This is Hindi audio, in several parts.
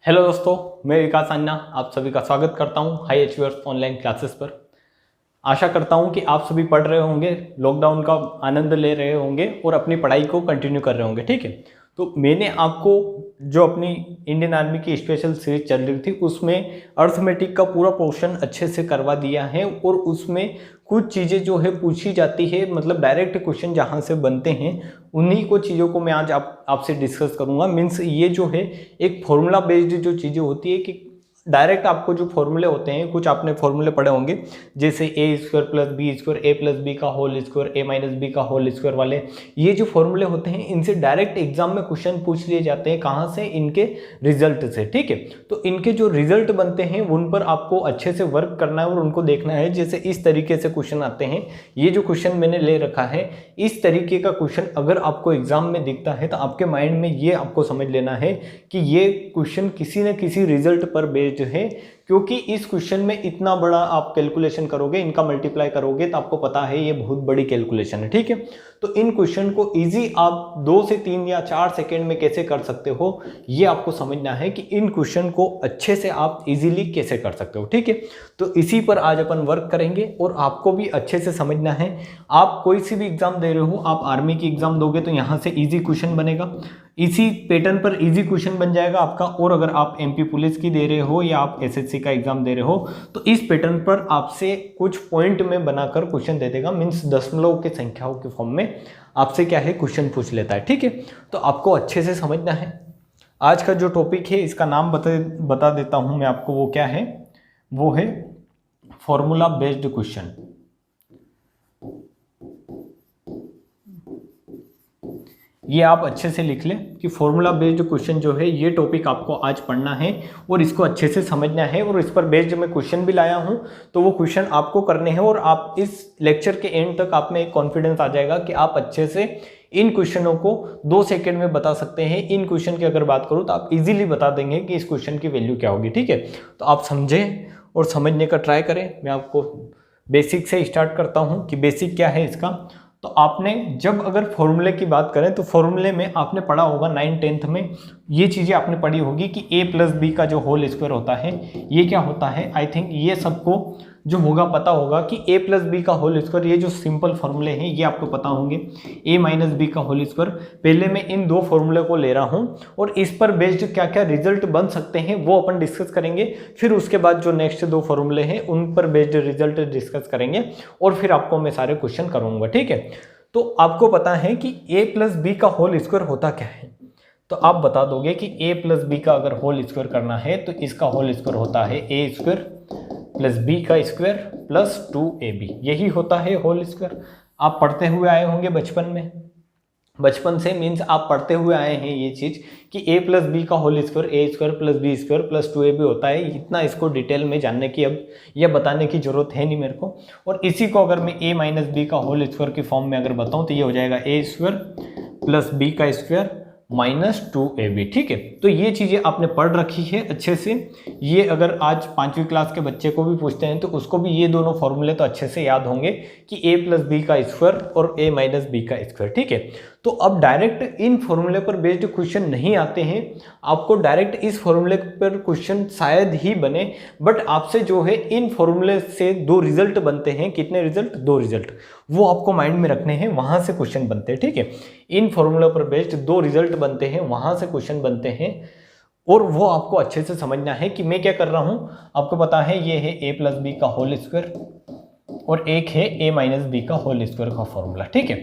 हेलो दोस्तों, मैं विकास अन्ना आप सभी का स्वागत करता हूं हाई अचीवर्स ऑनलाइन क्लासेस पर। आशा करता हूं कि आप सभी पढ़ रहे होंगे, लॉकडाउन का आनंद ले रहे होंगे और अपनी पढ़ाई को कंटिन्यू कर रहे होंगे। ठीक है, तो मैंने आपको जो अपनी इंडियन आर्मी की स्पेशल सीरीज चल रही थी उसमें अर्थमेटिक का पूरा पोर्शन अच्छे से करवा दिया है और उसमें कुछ चीज़ें जो है पूछी जाती है, मतलब डायरेक्ट क्वेश्चन जहाँ से बनते हैं उन्हीं को चीज़ों को मैं आज आपसे डिस्कस करूँगा। मीन्स ये जो है एक फॉर्मूला बेस्ड जो चीज़ें होती है कि डायरेक्ट आपको जो फॉर्मूले होते हैं, कुछ आपने फॉर्मूले पढ़े होंगे जैसे ए स्क्वायर प्लस बी स्क्वायर, ए प्लस बी का होल स्क्वायर, ए माइनस बी का होल स्क्वायर वाले ये जो फॉर्मूले होते हैं इनसे डायरेक्ट एग्जाम में क्वेश्चन पूछ लिए जाते हैं। कहाँ से? इनके रिजल्ट से। ठीक है, तो इनके जो रिजल्ट बनते हैं उन पर आपको अच्छे से वर्क करना है और उनको देखना है। जैसे इस तरीके से क्वेश्चन आते हैं, ये जो क्वेश्चन मैंने ले रखा है इस तरीके का क्वेश्चन अगर आपको एग्जाम में दिखता है तो आपके माइंड में ये आपको समझ लेना है कि ये क्वेश्चन किसी न किसी रिजल्ट पर बेस्ड है, क्योंकि इस क्वेश्चन में इतना बड़ा आप कैलकुलेशन करोगे, इनका मल्टीप्लाई करोगे तो आपको पता है ये बहुत बड़ी कैलकुलेशन है। ठीक है, तो इन क्वेश्चन को इजी आप 2 से 3 या 4 सेकेंड में कैसे कर सकते हो ये आपको समझना है कि इन क्वेश्चन को अच्छे से आप इजीली कैसे कर सकते हो। ठीक है, तो इसी पर आज अपन वर्क करेंगे और आपको भी अच्छे से समझना है। आप कोई सी भी एग्जाम दे रहे हो, आप आर्मी की एग्जाम दोगे तो यहाँ से इजी क्वेश्चन बनेगा, इसी पैटर्न पर इजी क्वेश्चन बन जाएगा आपका। और अगर आप एमपी पुलिस की दे रहे हो या आप एसएससी का एग्जाम दे रहे हो तो इस पैटर्न पर आपसे कुछ पॉइंट में बनाकर क्वेश्चन दे देगा। मीन्स दशमलव के संख्याओं के फॉर्म में आपसे क्या है क्वेश्चन पूछ लेता है। ठीक है, तो आपको अच्छे से समझना है। आज का जो टॉपिक है इसका नाम बता देता हूं मैं आपको, वो क्या है, वो है फॉर्मूला बेस्ड क्वेश्चन। ये आप अच्छे से लिख लें कि फॉर्मूला बेस्ड क्वेश्चन जो है ये टॉपिक आपको आज पढ़ना है और इसको अच्छे से समझना है। और इस पर बेस्ड मैं क्वेश्चन भी लाया हूं, तो वो क्वेश्चन आपको करने हैं और आप इस लेक्चर के एंड तक आप में एक कॉन्फिडेंस आ जाएगा कि आप अच्छे से इन क्वेश्चनों को 2 सेकेंड में बता सकते हैं। इन क्वेश्चन की अगर बात करूँ तो आप इजीली बता देंगे कि इस क्वेश्चन की वैल्यू क्या होगी। ठीक है, तो आप समझें और समझने का ट्राई करें। मैं आपको बेसिक से स्टार्ट करता हूँ कि बेसिक क्या है इसका। तो आपने जब अगर फॉर्मूले की बात करें तो फॉर्मूले में आपने पढ़ा होगा 9th में ये चीज़ें आपने पढ़ी होगी कि a प्लस बी का जो होल स्क्वायर होता है ये क्या होता है। आई थिंक ये सबको जो होगा पता होगा कि a प्लस बी का होल स्क्वायर, ये जो सिंपल फॉर्मूले हैं ये आपको पता होंगे। a माइनस बी का होल स्क्वायर, पहले मैं इन 2 फॉर्मूले को ले रहा हूँ और इस पर बेस्ड क्या क्या रिजल्ट बन सकते हैं वो अपन डिस्कस करेंगे। फिर उसके बाद जो नेक्स्ट 2 फॉर्मूले हैं उन पर बेस्ड रिजल्ट डिस्कस करेंगे और फिर आपको मैं सारे क्वेश्चन करूँगा। ठीक है, तो आपको पता है कि a प्लस बी का होल स्क्वायर होता क्या है, तो आप बता दोगे कि a प्लस बी का अगर होल स्क्वायर करना है तो इसका होल स्क्वायर होता है a स्क्वायर प्लस बी का स्क्वायर प्लस 2ab, यही होता है होल स्क्वायर। आप पढ़ते हुए आए होंगे बचपन में, बचपन से मीन्स आप पढ़ते हुए आए हैं ये चीज़ कि a प्लस बी का whole square a square plus B square plus 2ab होता है। इतना इसको डिटेल में जानने की अब यह बताने की जरूरत है नहीं मेरे को। और इसी को अगर मैं a माइनस बी का होल स्क्वायर की फॉर्म में अगर बताऊं तो ये हो जाएगा a स्क्वायर प्लस बी का स्क्वायर माइनस 2ab। ठीक है, तो ये चीज़ें आपने पढ़ रखी है अच्छे से। ये अगर आज 5वीं क्लास के बच्चे को भी पूछते हैं तो उसको भी ये दोनों फॉर्मूले तो अच्छे से याद होंगे कि a प्लस बी का स्क्वायर और a माइनस बी का स्क्वायर। ठीक है, तो अब डायरेक्ट इन फॉर्मूले पर बेस्ड क्वेश्चन नहीं आते हैं, आपको डायरेक्ट इस फॉर्मूले पर क्वेश्चन शायद ही बने, बट आपसे जो है इन फॉर्मूले से 2 रिजल्ट बनते हैं। कितने रिजल्ट? 2 रिजल्ट, वो आपको माइंड में रखने हैं, वहां से क्वेश्चन बनते हैं। ठीक है, इन फॉर्मूला पर बेस्ड 2 रिजल्ट बनते हैं, वहां से क्वेश्चन बनते हैं और वो आपको अच्छे से समझना है कि मैं क्या कर रहा हूं। आपको पता है ये है a प्लस बी का होल स्क्वायर और एक है a माइनस बी का होल स्क्वायर का फॉर्मूला। ठीक है,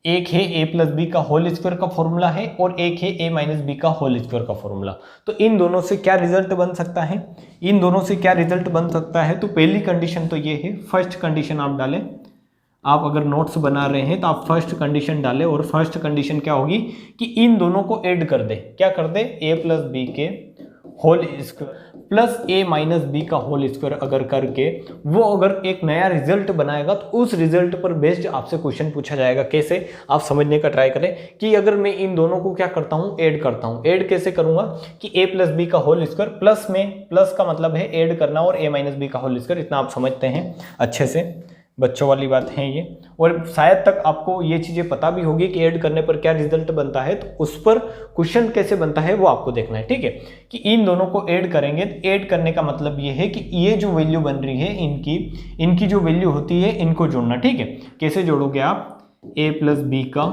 एक है a प्लस बी का होल स्क्वायर का फॉर्मूला है और एक है a माइनस बी का होल स्क्वायर का फॉर्मूला। तो इन दोनों से क्या रिजल्ट बन सकता है, इन दोनों से क्या रिजल्ट बन सकता है। तो पहली कंडीशन तो ये है, फर्स्ट कंडीशन आप डालें। आप अगर नोट्स बना रहे हैं तो आप फर्स्ट कंडीशन डालें और फर्स्ट कंडीशन क्या होगी कि इन दोनों को ऐड कर दे। क्या कर दे? a प्लस बी के whole square plus a minus B का होल स्क्वायर अगर करके वो अगर एक नया रिजल्ट बनाएगा तो उस रिजल्ट पर बेस्ड आपसे क्वेश्चन पूछा जाएगा। कैसे? आप समझने का ट्राई करें कि अगर मैं इन दोनों को क्या करता हूं, ऐड करता हूं। ऐड कैसे करूंगा कि a प्लस बी का होल स्क्वायर प्लस में, प्लस का मतलब है ऐड करना और a माइनस बी का होल स्क्वायर, इतना आप समझते हैं अच्छे से। बच्चों वाली बात है ये। और शायद तक आपको ये चीज़ें पता भी होगी कि ऐड करने पर क्या रिजल्ट बनता है, तो उस पर क्वेश्चन कैसे बनता है वो आपको देखना है, ठीक है। कि इन दोनों को ऐड करेंगे, तो ऐड करने का मतलब ये है कि ये जो वैल्यू बन रही है इनकी जो वैल्यू होती है इनको जोड़ना, ठीक है। कैसे जोड़ोगे आप, a प्लस बी का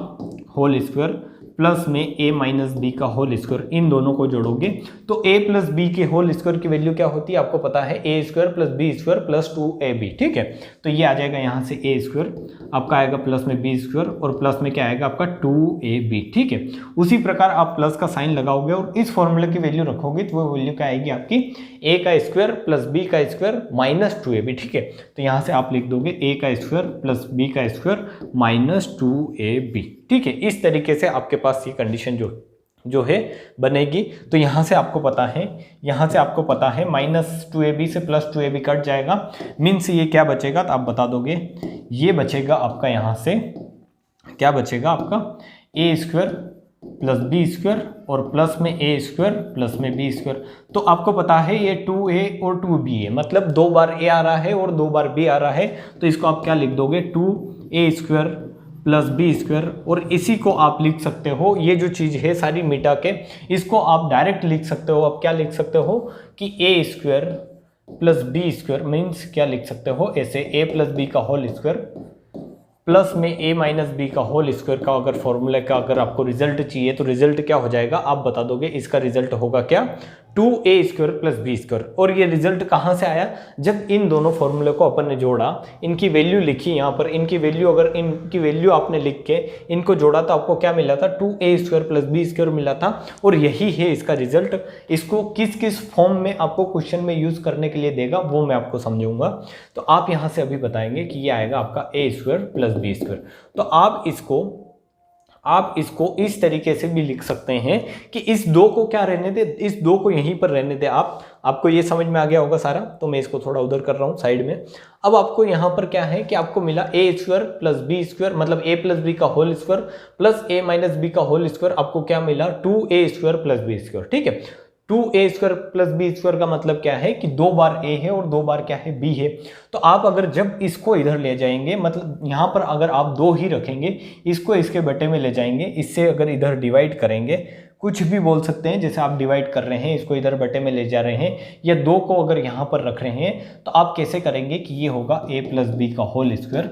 होल स्क्वायर प्लस में a माइनस बी का होल स्क्वायर, इन दोनों को जोड़ोगे तो a प्लस बी के होल स्क्वायर की वैल्यू क्या होती है आपको पता है, a square plus B square plus 2ab, ठीक है। तो ये आ जाएगा यहाँ से a स्क्वायर आपका आएगा प्लस में b स्क्वायर और प्लस में क्या आएगा आपका 2ab, ठीक है। उसी प्रकार आप प्लस का साइन लगाओगे और इस फॉर्मूले की वैल्यू रखोगे तो वो वैल्यू क्या आएगी आपकी a का स्क्वायर प्लस b का स्क्वायर माइनस 2ab, ठीक है। तो यहाँ से आप लिख दोगे a का स्क्वायर प्लस b का स्क्वायर माइनस 2ab, ठीक है। इस तरीके से आपके पास ये कंडीशन जो है बनेगी। तो यहाँ से आपको पता है माइनस 2ab से प्लस 2ab कट जाएगा, मीन्स ये क्या बचेगा तो आप बता दोगे, ये बचेगा आपका यहाँ से क्या बचेगा आपका a square plus B square और प्लस में a स्क्वायर प्लस में b स्क्वायर। तो आपको पता है ये 2a और 2b है, मतलब 2 बार a आ रहा है और 2 बार b आ रहा है, तो इसको आप क्या लिख दोगे 2a square plus B square. और इसी को आप लिख सकते हो, ये जो चीज़ है सारी मिटा के इसको आप डायरेक्ट लिख सकते हो। आप क्या लिख सकते हो कि a square plus B square means क्या लिख सकते हो ऐसे, a प्लस बी का होल स्क्वायर प्लस में a माइनस बी का होल स्क्वायर का अगर फॉर्मूला का अगर आपको रिजल्ट चाहिए तो रिजल्ट क्या हो जाएगा आप बता दोगे, इसका रिजल्ट होगा क्या 2a square plus B square. और ये रिजल्ट कहाँ से आया, जब इन दोनों फॉर्मूले को अपन ने जोड़ा, इनकी वैल्यू लिखी यहाँ पर, इनकी वैल्यू आपने लिख के इनको जोड़ा तो आपको क्या मिला था 2a square plus B square मिला था। और यही है इसका रिजल्ट। इसको किस किस फॉर्म में आपको क्वेश्चन में यूज करने के लिए देगा वो मैं आपको समझाऊंगा। तो आप यहाँ से अभी बताएंगे कि ये आएगा आपका a square plus B square. तो आप इसको इस तरीके से भी लिख सकते हैं कि इस 2 को क्या रहने दे, इस 2 को यहीं पर रहने दे। आपको ये समझ में आ गया होगा सारा, तो मैं इसको थोड़ा उधर कर रहा हूँ साइड में। अब आपको यहाँ पर क्या है कि आपको मिला a square plus B square, मतलब a प्लस बी का whole square plus a minus B का होल स्क्वायर, आपको क्या मिला 2a square plus B square, ठीक है। 2a square plus B square का मतलब क्या है कि 2 बार a है और 2 बार क्या है b है। तो आप अगर जब इसको इधर ले जाएंगे, मतलब यहाँ पर अगर आप 2 ही रखेंगे, इसको इसके बटे में ले जाएंगे, इससे अगर इधर डिवाइड करेंगे, कुछ भी बोल सकते हैं, जैसे आप डिवाइड कर रहे हैं इसको इधर बटे में ले जा रहे हैं, या 2 को अगर यहाँ पर रख रहे हैं, तो आप कैसे करेंगे कि ये होगा a प्लस बी का whole square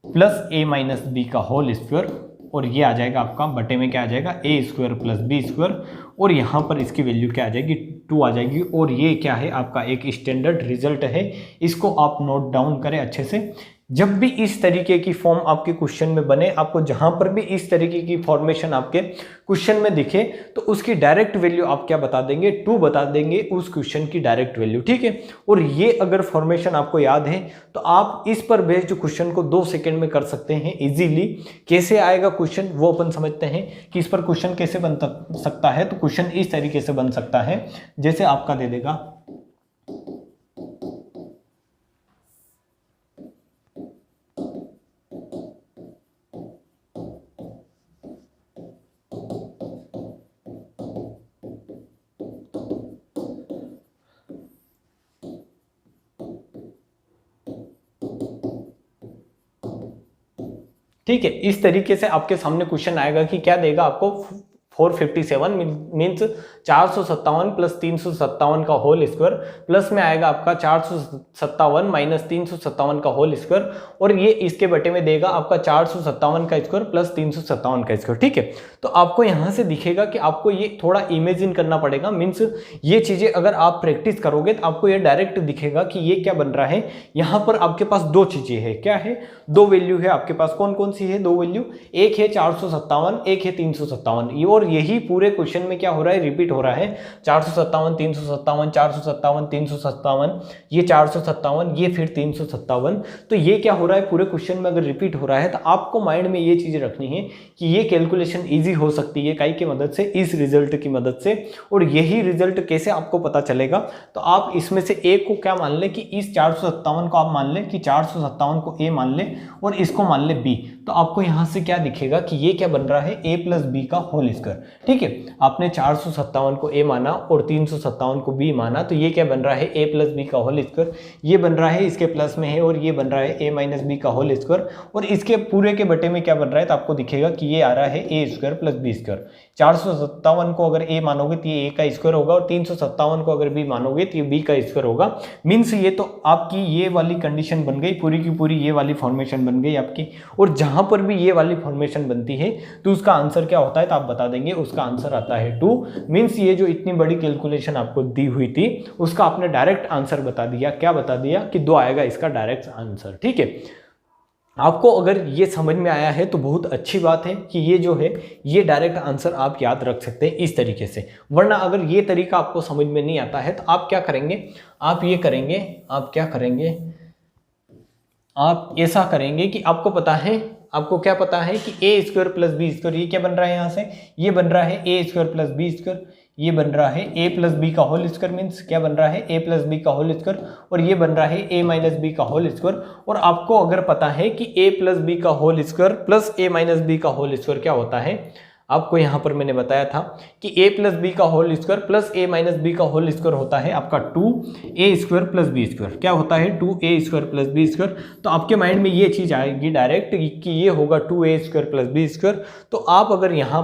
plus a minus B का होल स्क्वायर, और ये आ जाएगा आपका बटे में क्या आ जाएगा a square plus B square, और यहाँ पर इसकी वैल्यू क्या आ जाएगी 2 आ जाएगी। और ये क्या है आपका एक स्टैंडर्ड रिजल्ट है, इसको आप नोट डाउन करें अच्छे से। जब भी इस तरीके की फॉर्म आपके क्वेश्चन में बने, आपको जहां पर भी इस तरीके की फॉर्मेशन आपके क्वेश्चन में दिखे, तो उसकी डायरेक्ट वैल्यू आप क्या बता देंगे 2 बता देंगे उस क्वेश्चन की डायरेक्ट वैल्यू, ठीक है। और ये अगर फॉर्मेशन आपको याद है तो आप इस पर बेस्ड क्वेश्चन को 2 सेकंड में कर सकते हैं इजीली। कैसे आएगा क्वेश्चन वो अपन समझते हैं कि इस पर क्वेश्चन कैसे बन सकता है। तो क्वेश्चन इस तरीके से बन सकता है, जैसे आपका दे देगा ठीक है। इस तरीके से आपके सामने क्वेश्चन आएगा कि क्या देगा आपको 457 मीन्स 457 प्लस 357 का होल स्क्वायर, प्लस में आएगा आपका 457 माइनस 357 का होल स्क्वायर, और ये इसके बटे में देगा आपका 457 का स्क्वायर प्लस 357 का स्क्वायर, ठीक है। तो आपको यहाँ से दिखेगा कि आपको ये थोड़ा इमेजिन करना पड़ेगा, मीन्स ये चीजें अगर आप प्रैक्टिस करोगे तो आपको ये डायरेक्ट दिखेगा कि ये क्या बन रहा है। यहाँ पर आपके पास 2 चीजें है, क्या है 2 वैल्यू है आपके पास। कौन कौन सी है 2 वैल्यू, एक है 457 एक है 357, और यही पूरे क्वेश्चन में क्या हो रहा है रिपीट हो रहा है 457 357 457 357, ये 457 ये फिर 357। तो ये क्या हो रहा है पूरे क्वेश्चन में अगर रिपीट हो रहा है तो आपको माइंड में ये चीज रखनी है कि ये कैलकुलेशन इजी हो सकती है काई की मदद से, इस रिजल्ट की मदद से। और यही रिजल्ट कैसे आपको पता चलेगा, तो आप इसमें से एक को क्या मान ले कि इस 457 को आप मान ले कि 457 को ए मान ले और इसको मान ले बी। तो आपको यहाँ से क्या दिखेगा कि ये क्या बन रहा है, a प्लस बी का होल स्क्वायर। ठीक है, आपने 457 को a माना और 357 को b माना, तो ये क्या बन रहा है, a प्लस बी का होल स्क्वायर। ये बन रहा है, इसके प्लस में है, और ये बन रहा है a माइनस बी का होल स्क्वायर, और इसके पूरे के बटे में क्या बन रहा है, तो आपको दिखेगा कि ये आ रहा है a square plus B square. 457 को अगर a मानोगे तो ये a का स्क्वायर होगा, और 357 को अगर b मानोगे तो ये b का स्क्वायर होगा। मीन्स ये तो आपकी ये वाली कंडीशन बन गई, पूरी की पूरी ये वाली फॉर्मेशन बन गई आपकी। और जहां पर भी ये वाली फॉर्मेशन बनती है तो उसका आंसर क्या होता है, तो आप बता देंगे, उसका आंसर आता है 2। मीन्स ये जो इतनी बड़ी कैलकुलेशन आपको दी हुई थी उसका आपने डायरेक्ट आंसर बता दिया। क्या बता दिया कि 2 आएगा इसका डायरेक्ट आंसर। ठीक है, आपको अगर ये समझ में आया है तो बहुत अच्छी बात है कि ये जो है ये डायरेक्ट आंसर आप याद रख सकते हैं इस तरीके से। वरना अगर ये तरीका आपको समझ में नहीं आता है तो आप क्या करेंगे, आप ये करेंगे, आप क्या करेंगे, आप ऐसा करेंगे कि आपको पता है, आपको क्या पता है कि A square plus B square, ये क्या बन रहा है यहाँ से, ये बन रहा है A square plus B square, ये बन रहा है ए प्लस बी का होल स्क्वायर। मीन्स क्या बन रहा है, ए प्लस बी का होल स्क्वायर, और ये बन रहा है ए माइनस बी का होल स्क्वायर। और आपको अगर पता है कि ए प्लस बी का होल स्क्वायर प्लस ए माइनस बी का होल स्क्वायर क्या होता है, आपको यहाँ पर मैंने बताया था कि a प्लस बी का whole square plus a minus B का होल स्क्वायर होता है आपका 2a square plus B square. क्या होता है, 2a square plus B square. तो आपके माइंड में ये चीज़ आएगी डायरेक्ट कि ये होगा 2a square plus B square. तो आप अगर यहाँ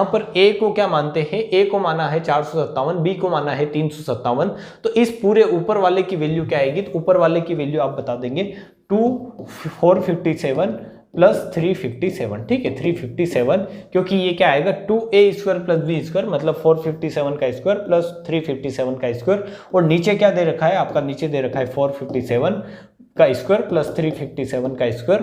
पर a को क्या मानते हैं, a को माना है 457, b को माना है 357, तो इस पूरे ऊपर वाले की वैल्यू क्या आएगी, तो ऊपर वाले की वैल्यू आप बता देंगे 457 प्लस 357। ठीक है, 357, क्योंकि ये क्या आएगा 2a square plus B square, मतलब 457 का स्क्वायर प्लस 357 का स्क्वायर, और नीचे क्या दे रखा है आपका, नीचे दे रखा है 457 का स्क्वायर प्लस 357 का स्क्वायर।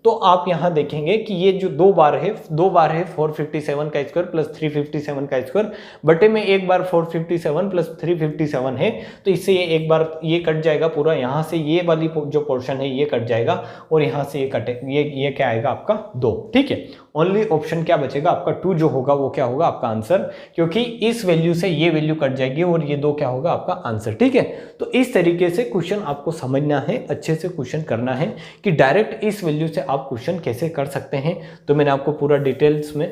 तो आप यहाँ देखेंगे कि ये जो दो बार है 457 का स्क्वायर प्लस 357 का स्क्वायर, बटे में एक बार 457 प्लस 357 है, तो इससे ये एक बार ये कट जाएगा पूरा, यहाँ से ये वाली जो पोर्शन है ये कट जाएगा, और यहाँ से ये कटे, ये क्या आएगा आपका 2। ठीक है, ओनली ऑप्शन क्या बचेगा आपका 2 जो होगा वो क्या होगा आपका आंसर, क्योंकि इस वैल्यू से ये वैल्यू कट जाएगी और ये 2 क्या होगा आपका आंसर। ठीक है, तो इस तरीके से क्वेश्चन आपको समझना है, अच्छे से क्वेश्चन करना है कि डायरेक्ट इस वैल्यू से आप क्वेश्चन कैसे कर सकते हैं। तो मैंने आपको पूरा डिटेल्स में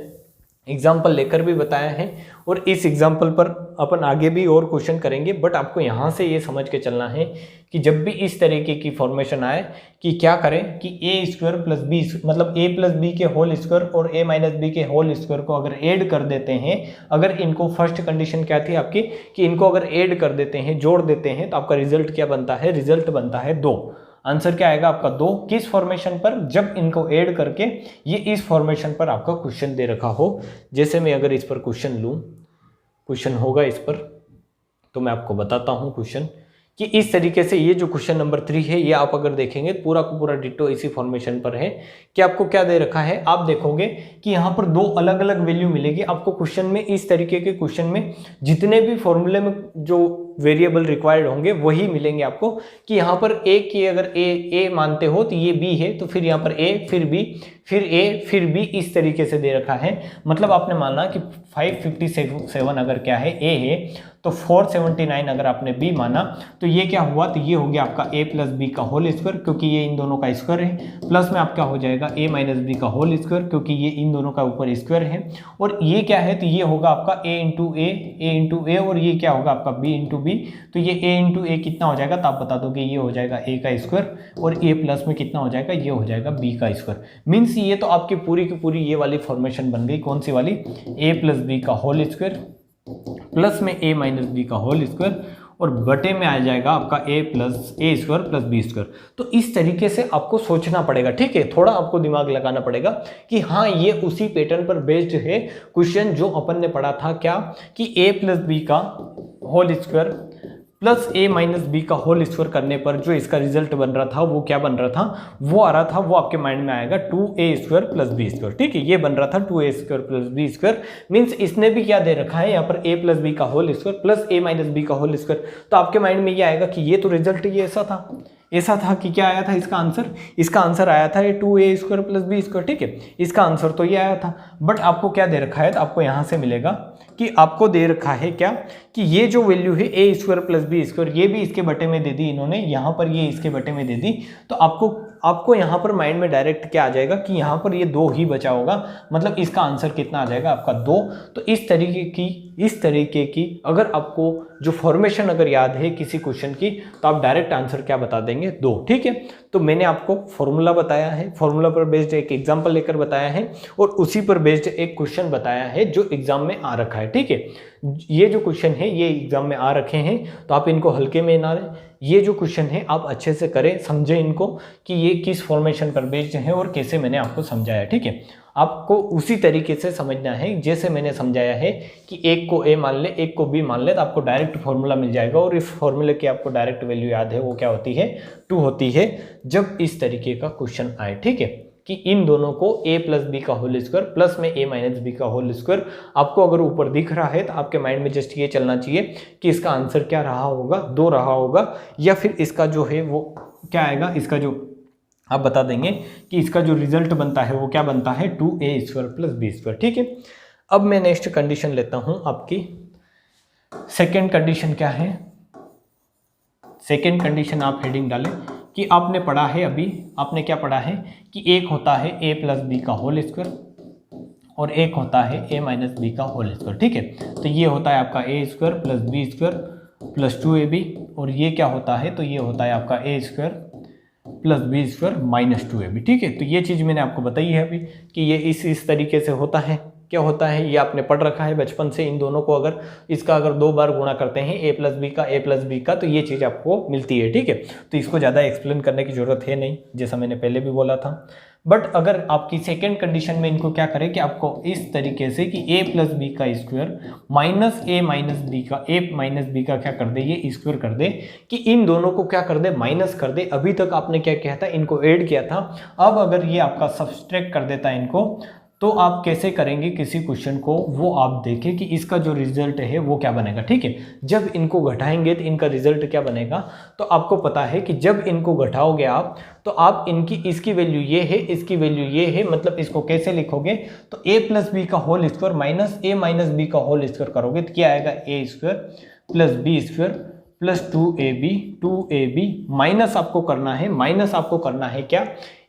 एग्जाम्पल लेकर भी बताया है, और इस एग्जाम्पल पर अपन आगे भी और क्वेश्चन करेंगे। बट आपको यहाँ से ये समझ के चलना है कि जब भी इस तरीके की फॉर्मेशन आए कि क्या करें कि ए स्क्वायर प्लस बी, मतलब ए प्लस बी के होल स्क्वायर और ए माइनस बी के होल स्क्वायर को अगर ऐड कर देते हैं, अगर इनको फर्स्ट कंडीशन क्या थी आपकी कि इनको अगर ऐड कर देते हैं, जोड़ देते हैं, तो आपका रिजल्ट क्या बनता है, रिजल्ट बनता है 2। आंसर क्या आएगा आपका 2। किस फॉर्मेशन पर, जब इनको ऐड करके ये इस फॉर्मेशन पर आपका क्वेश्चन दे रखा हो। जैसे मैं अगर इस पर क्वेश्चन लूँ, क्वेश्चन होगा इस पर, तो मैं आपको बताता हूँ क्वेश्चन कि इस तरीके से ये जो क्वेश्चन नंबर 3 है ये आप अगर देखेंगे पूरा का पूरा डिटो इसी फॉर्मेशन पर है कि आपको क्या दे रखा है। आप देखोगे कि यहाँ पर 2 अलग अलग वैल्यू मिलेगी आपको क्वेश्चन में। इस तरीके के क्वेश्चन में जितने भी फॉर्मूले में जो वेरिएबल रिक्वायर्ड होंगे वही मिलेंगे आपको, कि यहाँ पर ए की अगर ए मानते हो तो ये बी है, तो फिर यहाँ पर ए फिर बी फिर ए फिर बी, इस तरीके से दे रखा है। मतलब आपने माना कि 557 अगर क्या है ए है, तो 479 अगर आपने बी माना, तो ये क्या हुआ, तो ये हो गया आपका a प्लस बी का होल स्क्वायर, क्योंकि ये इन दोनों का स्क्वायर है, प्लस में आपका हो जाएगा a माइनस बी का होल स्क्वायर, क्योंकि ये इन दोनों का ऊपर स्क्वायर है, और ये क्या है, तो ये होगा आपका a इंटू ए, और ये क्या होगा आपका b इंटू बी। तो ये a इंटू ए कितना हो जाएगा, तो आप बता दोगे ये हो जाएगा a का स्क्वायर, और a प्लस में कितना हो जाएगा, ये हो जाएगा b का स्क्वायर। मीन्स ये तो आपकी पूरी की पूरी ये वाली फॉर्मेशन बन गई, कौन सी वाली, a प्लस बी का होल स्क्वायर प्लस में a माइनस बी का होल स्क्वायर, और बटे में आ जाएगा आपका a square plus B square. तो इस तरीके से आपको सोचना पड़ेगा, ठीक है, थोड़ा आपको दिमाग लगाना पड़ेगा कि हाँ ये उसी पैटर्न पर बेस्ड है क्वेश्चन जो अपन ने पढ़ा था, क्या कि a प्लस बी का whole square plus a minus B का होल स्क्वायर करने पर जो इसका रिजल्ट बन रहा था वो क्या बन रहा था, वो आ रहा था, वो आपके माइंड में आएगा 2a square plus B square. ठीक है, ये बन रहा था 2a square plus B square. Means इसने भी क्या दे रखा है यहाँ पर a प्लस बी का whole square plus a minus B का होल स्क्वायर। तो आपके माइंड में ये आएगा कि ये तो रिजल्ट ये ऐसा था कि क्या आया था इसका आंसर आया था ये 2a square plus B square. ठीक है, इसका आंसर तो ये आया था, बट आपको क्या दे रखा है, तो आपको यहाँ से मिलेगा कि आपको दे रखा है क्या, कि ये जो वैल्यू है a square plus B square, ये भी इसके बटे में दे दी इन्होंने, यहाँ पर ये इसके बटे में दे दी। तो आपको आपको यहाँ पर माइंड में डायरेक्ट क्या आ जाएगा कि यहाँ पर ये 2 ही बचा होगा, मतलब इसका आंसर कितना आ जाएगा आपका 2। तो इस तरीके की अगर आपको जो फॉर्मेशन अगर याद है किसी क्वेश्चन की, तो आप डायरेक्ट आंसर क्या बता देंगे 2। ठीक है, तो मैंने आपको फॉर्मूला बताया है, फॉर्मूला पर बेस्ड एक एग्जाम्पल लेकर बताया है और उसी पर बेस्ड एक क्वेश्चन बताया है जो एग्जाम में आ रखा है। ठीक है, ये जो क्वेश्चन है ये एग्जाम में आ रखे हैं, तो आप इनको हल्के में ना लें। ये जो क्वेश्चन है आप अच्छे से करें, समझें इनको कि ये किस फॉर्मेशन पर बेस्ड है और कैसे मैंने आपको समझाया। ठीक है, आपको उसी तरीके से समझना है जैसे मैंने समझाया है कि एक को ए मान ले, एक को बी मान ले, तो आपको डायरेक्ट फॉर्मूला मिल जाएगा। और इस फॉर्मूले की आपको डायरेक्ट वैल्यू याद है, वो क्या होती है 2 होती है जब इस तरीके का क्वेश्चन आए। ठीक है, कि इन दोनों को a प्लस बी का होल स्क्वायर प्लस में a माइनस बी का होल स्क्वायर आपको अगर ऊपर दिख रहा है तो आपके माइंड में जस्ट ये चलना चाहिए कि इसका आंसर क्या रहा होगा, 2 रहा होगा, या फिर इसका जो है वो क्या आएगा, इसका जो आप बता देंगे कि इसका जो रिजल्ट बनता है वो क्या बनता है 2a square plus B square. ठीक है, अब मैं नेक्स्ट कंडीशन लेता हूँ आपकी। सेकेंड कंडीशन क्या है, सेकेंड कंडीशन आप हेडिंग डालें कि आपने पढ़ा है, अभी आपने क्या पढ़ा है कि एक होता है a प्लस बी का होल स्क्वायर और एक होता है a माइनस बी का होल स्क्वायर। ठीक है, तो ये होता है आपका a square plus B square plus 2ab, और ये क्या होता है, तो ये होता है आपका a square plus B square minus 2ab। ठीक है, तो ये चीज़ मैंने आपको बताई है अभी कि ये इस तरीके से होता है। क्या होता है ये आपने पढ़ रखा है बचपन से। इन दोनों को अगर इसका अगर 2 बार गुणा करते हैं a प्लस बी का तो ये चीज़ आपको मिलती है। ठीक है, तो इसको ज़्यादा एक्सप्लेन करने की ज़रूरत है नहीं, जैसा मैंने पहले भी बोला था। बट अगर आपकी सेकेंड कंडीशन में इनको क्या करें कि आपको इस तरीके से कि a प्लस बी का square minus a minus B का क्या कर दे, ये स्क्वायर कर दे, कि इन दोनों को क्या कर दे, माइनस कर दे। अभी तक आपने क्या किया था, इनको ऐड किया था। अब अगर ये आपका सब्सट्रैक्ट कर देता है इनको, तो आप कैसे करेंगे किसी क्वेश्चन को, वो आप देखें कि इसका जो रिजल्ट है वो क्या बनेगा। ठीक है, जब इनको घटाएंगे तो इनका रिजल्ट क्या बनेगा, तो आपको पता है कि जब इनको घटाओगे आप, तो आप इसकी वैल्यू ये है, इसकी वैल्यू ये है, मतलब इसको कैसे लिखोगे, तो a प्लस बी का whole square minus a minus B का होल स्क्वायर करोगे तो क्या आएगा, a square plus B square plus 2ab minus आपको करना है, माइनस आपको करना है क्या,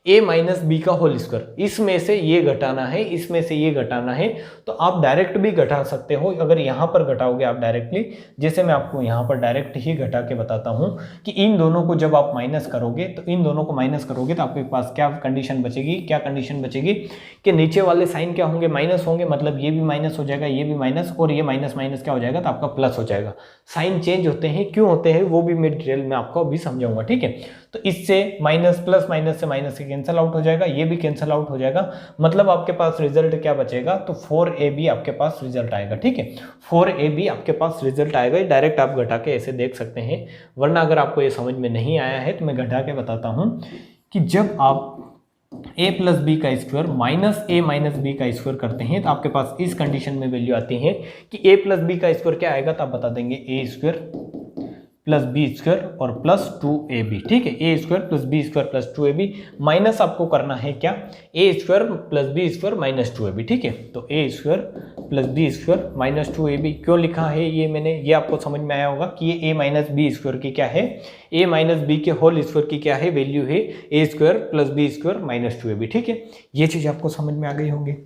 a माइनस बी का होल स्क्वायर। इसमें से ये घटाना है, इसमें से ये घटाना है, तो आप डायरेक्ट भी घटा सकते हो। अगर यहाँ पर घटाओगे आप डायरेक्टली, जैसे मैं आपको यहाँ पर डायरेक्ट ही घटा के बताता हूँ कि इन दोनों को जब आप माइनस करोगे, तो इन दोनों को माइनस करोगे तो आपके पास क्या कंडीशन बचेगी, क्या कंडीशन बचेगी कि नीचे वाले साइन क्या होंगे, माइनस होंगे, मतलब ये भी माइनस हो जाएगा, ये भी माइनस, और ये माइनस माइनस क्या हो जाएगा, तो आपका प्लस हो जाएगा। साइन चेंज होते हैं, क्यों होते हैं वो भी मैं डिटेल में आपको अभी समझाऊंगा। ठीक है, तो इससे माइनस प्लस माइनस से माइनस से कैंसिल आउट हो जाएगा, ये भी कैंसिल आउट हो जाएगा, मतलब आपके पास रिजल्ट क्या बचेगा, तो 4ab आपके पास रिजल्ट आएगा। ठीक है, 4ab आपके पास रिजल्ट आएगा। ये डायरेक्ट आप घटा के ऐसे देख सकते हैं, वरना अगर आपको ये समझ में नहीं आया है तो मैं घटा के बताता हूँ कि जब आप a प्लस बी का square minus a minus B का स्क्वायर करते हैं तो आपके पास इस कंडीशन में वैल्यू आती है कि a प्लस बी का स्क्वायर क्या आएगा, तो आप बता देंगे a square plus B square और प्लस 2ab। ठीक है, A square plus B square plus 2ab minus आपको करना है क्या, A square plus B square minus 2ab। ठीक है, तो A square plus B square minus 2ab क्यों लिखा है ये मैंने, ये आपको समझ में आया होगा कि ये a माइनस बी स्क्वायर की क्या है, a माइनस बी के होल स्क्वायर की क्या है वैल्यू है, A square plus B square minus 2ab। ठीक है, ये चीज़ आपको समझ में आ गई होंगी,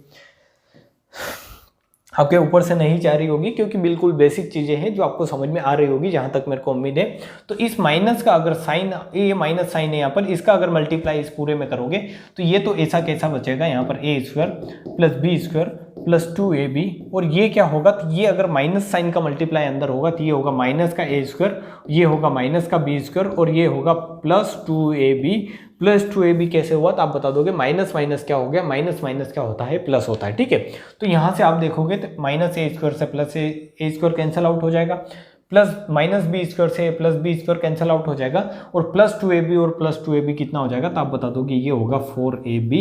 आपके ऊपर से नहीं जा रही होगी, क्योंकि बिल्कुल बेसिक चीज़ें हैं जो आपको समझ में आ रही होगी, जहाँ तक मेरे को उम्मीद है। तो इस माइनस का अगर साइन, ये माइनस साइन है यहाँ पर, इसका अगर मल्टीप्लाई इस पूरे में करोगे तो ये तो ऐसा कैसा बचेगा, यहाँ पर a square plus B square plus 2ab, और ये क्या होगा, तो ये अगर माइनस साइन का मल्टीप्लाई अंदर होगा तो ये होगा माइनस का a स्क्वायर, ये होगा माइनस का b स्क्वायर, और ये होगा प्लस 2ab। प्लस 2ab कैसे हुआ, तो आप बता दोगे माइनस माइनस क्या हो गया, माइनस माइनस क्या होता है, प्लस होता है। ठीक है, तो यहाँ से आप देखोगे तो माइनस a स्क्वायर से plus a square cancel out हो जाएगा, प्लस माइनस बी स्क्वायर से plus B square cancel out हो जाएगा, और प्लस 2ab और प्लस 2ab कितना हो जाएगा, तो आप बता दोगे ये होगा 4ab।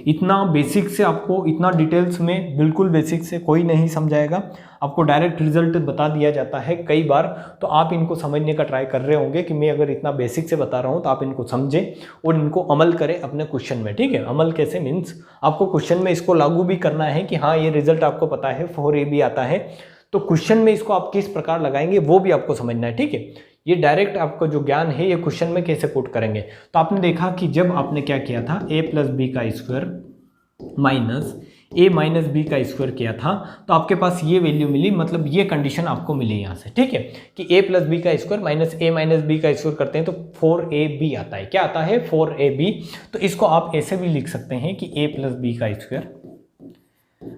इतना बेसिक से आपको, इतना डिटेल्स में बिल्कुल बेसिक से कोई नहीं समझाएगा, आपको डायरेक्ट रिजल्ट बता दिया जाता है कई बार। तो आप इनको समझने का ट्राई कर रहे होंगे कि मैं अगर इतना बेसिक से बता रहा हूँ तो आप इनको समझें और इनको अमल करें अपने क्वेश्चन में। ठीक है, अमल कैसे, मीन्स आपको क्वेश्चन में इसको लागू भी करना है कि हाँ ये रिजल्ट आपको पता है 4ab आता है, तो क्वेश्चन में इसको आप किस प्रकार लगाएंगे वो भी आपको समझना है। ठीक है, ये डायरेक्ट आपको जो ज्ञान है ये क्वेश्चन में कैसे पुट करेंगे। तो आपने देखा कि जब आपने क्या किया था, a प्लस बी का square minus a minus B का स्क्वायर किया था, तो आपके पास ये वैल्यू मिली, मतलब ये कंडीशन आपको मिली यहाँ से, ठीक है, कि a प्लस बी का square minus a minus B का स्क्वायर करते हैं तो 4ab आता है। क्या आता है? 4ab। तो इसको आप ऐसे भी लिख सकते हैं कि a प्लस बी का स्क्वायर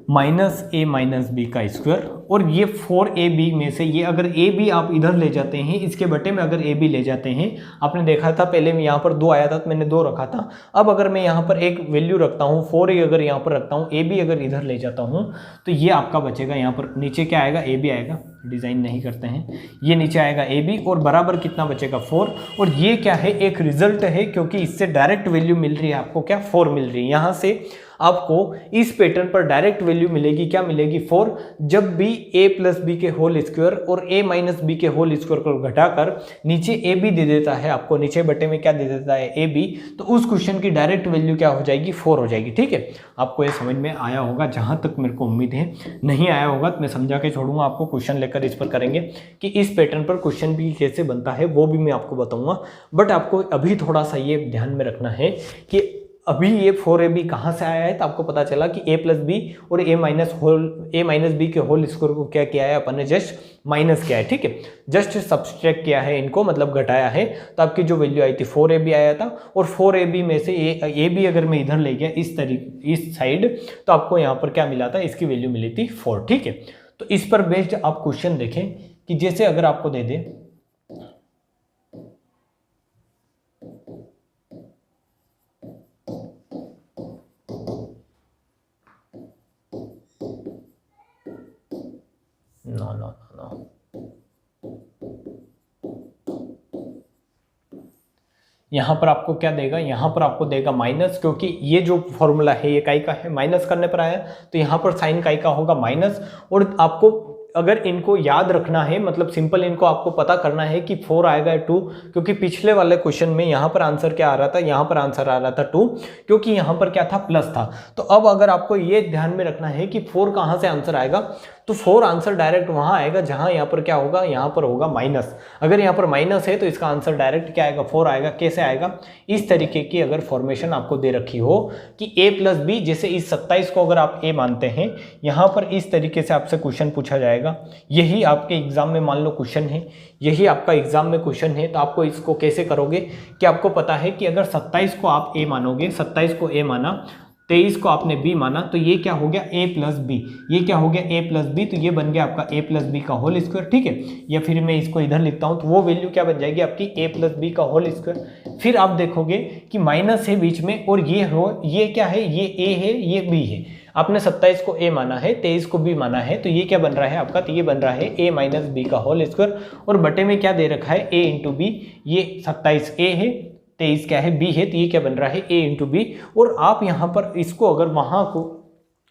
माइनस ए माइनस बी का स्क्वायर, और ये 4ab में से ये अगर ए बी आप इधर ले जाते हैं, इसके बटे में अगर ए बी ले जाते हैं, आपने देखा था पहले में यहाँ पर 2 आया था तो मैंने 2 रखा था। अब अगर मैं यहाँ पर एक वैल्यू रखता हूँ 4a, अगर यहाँ पर रखता हूँ, ए बी अगर इधर ले जाता हूँ, तो ये आपका बचेगा यहाँ पर नीचे क्या आएगा, ए बी आएगा, डिज़ाइन नहीं करते हैं, ये नीचे आएगा ए बी, और बराबर कितना बचेगा 4। और ये क्या है, एक रिजल्ट है, क्योंकि इससे डायरेक्ट वैल्यू मिल रही है आपको, क्या 4 मिल रही है। यहाँ से आपको इस पैटर्न पर डायरेक्ट वैल्यू मिलेगी, क्या मिलेगी 4। जब भी a प्लस बी के होल स्क्वायर और a माइनस बी के होल स्क्वायर को घटाकर नीचे ए बी दे देता है आपको, नीचे बटे में क्या दे देता है, ए बी, तो उस क्वेश्चन की डायरेक्ट वैल्यू क्या हो जाएगी, 4 हो जाएगी। ठीक है, आपको ये समझ में आया होगा, जहां तक मेरे को उम्मीद है। नहीं आया होगा तो मैं समझा के छोड़ूंगा आपको, क्वेश्चन लेकर इस पर करेंगे कि इस पैटर्न पर क्वेश्चन भी कैसे बनता है, वो भी मैं आपको बताऊंगा। बट आपको अभी थोड़ा सा ये ध्यान में रखना है कि अभी ये 4ab कहाँ से आया है, तो आपको पता चला कि a प्लस बी और a माइनस बी के होल स्क्वायर को क्या किया है अपन ने, जस्ट माइनस किया है। ठीक है, जस्ट सब्सट्रैक्ट किया है इनको, मतलब घटाया है, तो आपकी जो वैल्यू आई थी 4ab आया था। और 4ab में से a इधर मैं इधर ले गया इस तरीके इस साइड, तो आपको यहाँ पर क्या मिला था, इसकी वैल्यू मिली थी 4। ठीक है, तो इस पर बेस्ड आप क्वेश्चन देखें कि जैसे अगर आपको दे दे नो यहाँ पर आपको क्या देगा, यहाँ पर आपको देगा माइनस, क्योंकि ये जो फॉर्मूला है ये काई का है, माइनस करने पर आया, तो यहाँ पर साइन काई का होगा माइनस। और आपको अगर इनको याद रखना है, मतलब सिंपल इनको आपको पता करना है कि 4 आएगा 2, क्योंकि पिछले वाले क्वेश्चन में यहाँ पर आंसर क्या आ रहा था, यहाँ पर आंसर आ रहा था 2, क्योंकि यहाँ पर क्या था, प्लस था। तो अब अगर आपको ये ध्यान में रखना है कि 4 कहाँ से आंसर आएगा, तो 4 आंसर डायरेक्ट वहाँ आएगा जहाँ यहाँ पर क्या होगा, यहाँ पर होगा माइनस। अगर यहाँ पर माइनस है तो इसका आंसर डायरेक्ट क्या आएगा, 4 आएगा। कैसे आएगा, इस तरीके की अगर फॉर्मेशन आपको दे रखी हो कि a प्लस बी, जैसे इस 27 को अगर आप a मानते हैं, यहाँ पर इस तरीके से आपसे क्वेश्चन पूछा जाएगा, यही आपके एग्जाम में मान लो क्वेश्चन है, यही आपका एग्जाम में क्वेश्चन है, तो आपको इसको कैसे करोगे कि आपको पता है कि अगर 27 को आप a मानोगे, 27 को a माना, 23 को आपने b माना, तो ये क्या हो गया, a प्लस बी, ये क्या हो गया, a प्लस बी, तो ये बन गया आपका a प्लस बी का होल स्क्वायर। ठीक है, या फिर मैं इसको इधर लिखता हूँ तो वो वैल्यू क्या बन जाएगी आपकी, a प्लस बी का होल स्क्वायर। फिर आप देखोगे कि माइनस है बीच में, और ये क्या है, ये a है, ये b है। आपने 27 को a माना है, 23 को b माना है, तो ये क्या बन रहा है आपका, तो ये बन रहा है a माइनस बी का होल स्क्वायर, और बटे में क्या दे रखा है, a इंटू बी। ये 27 a है, 23 क्या है, b है, तो ये क्या बन रहा है, a इंटू बी। और आप यहाँ पर इसको अगर वहाँ को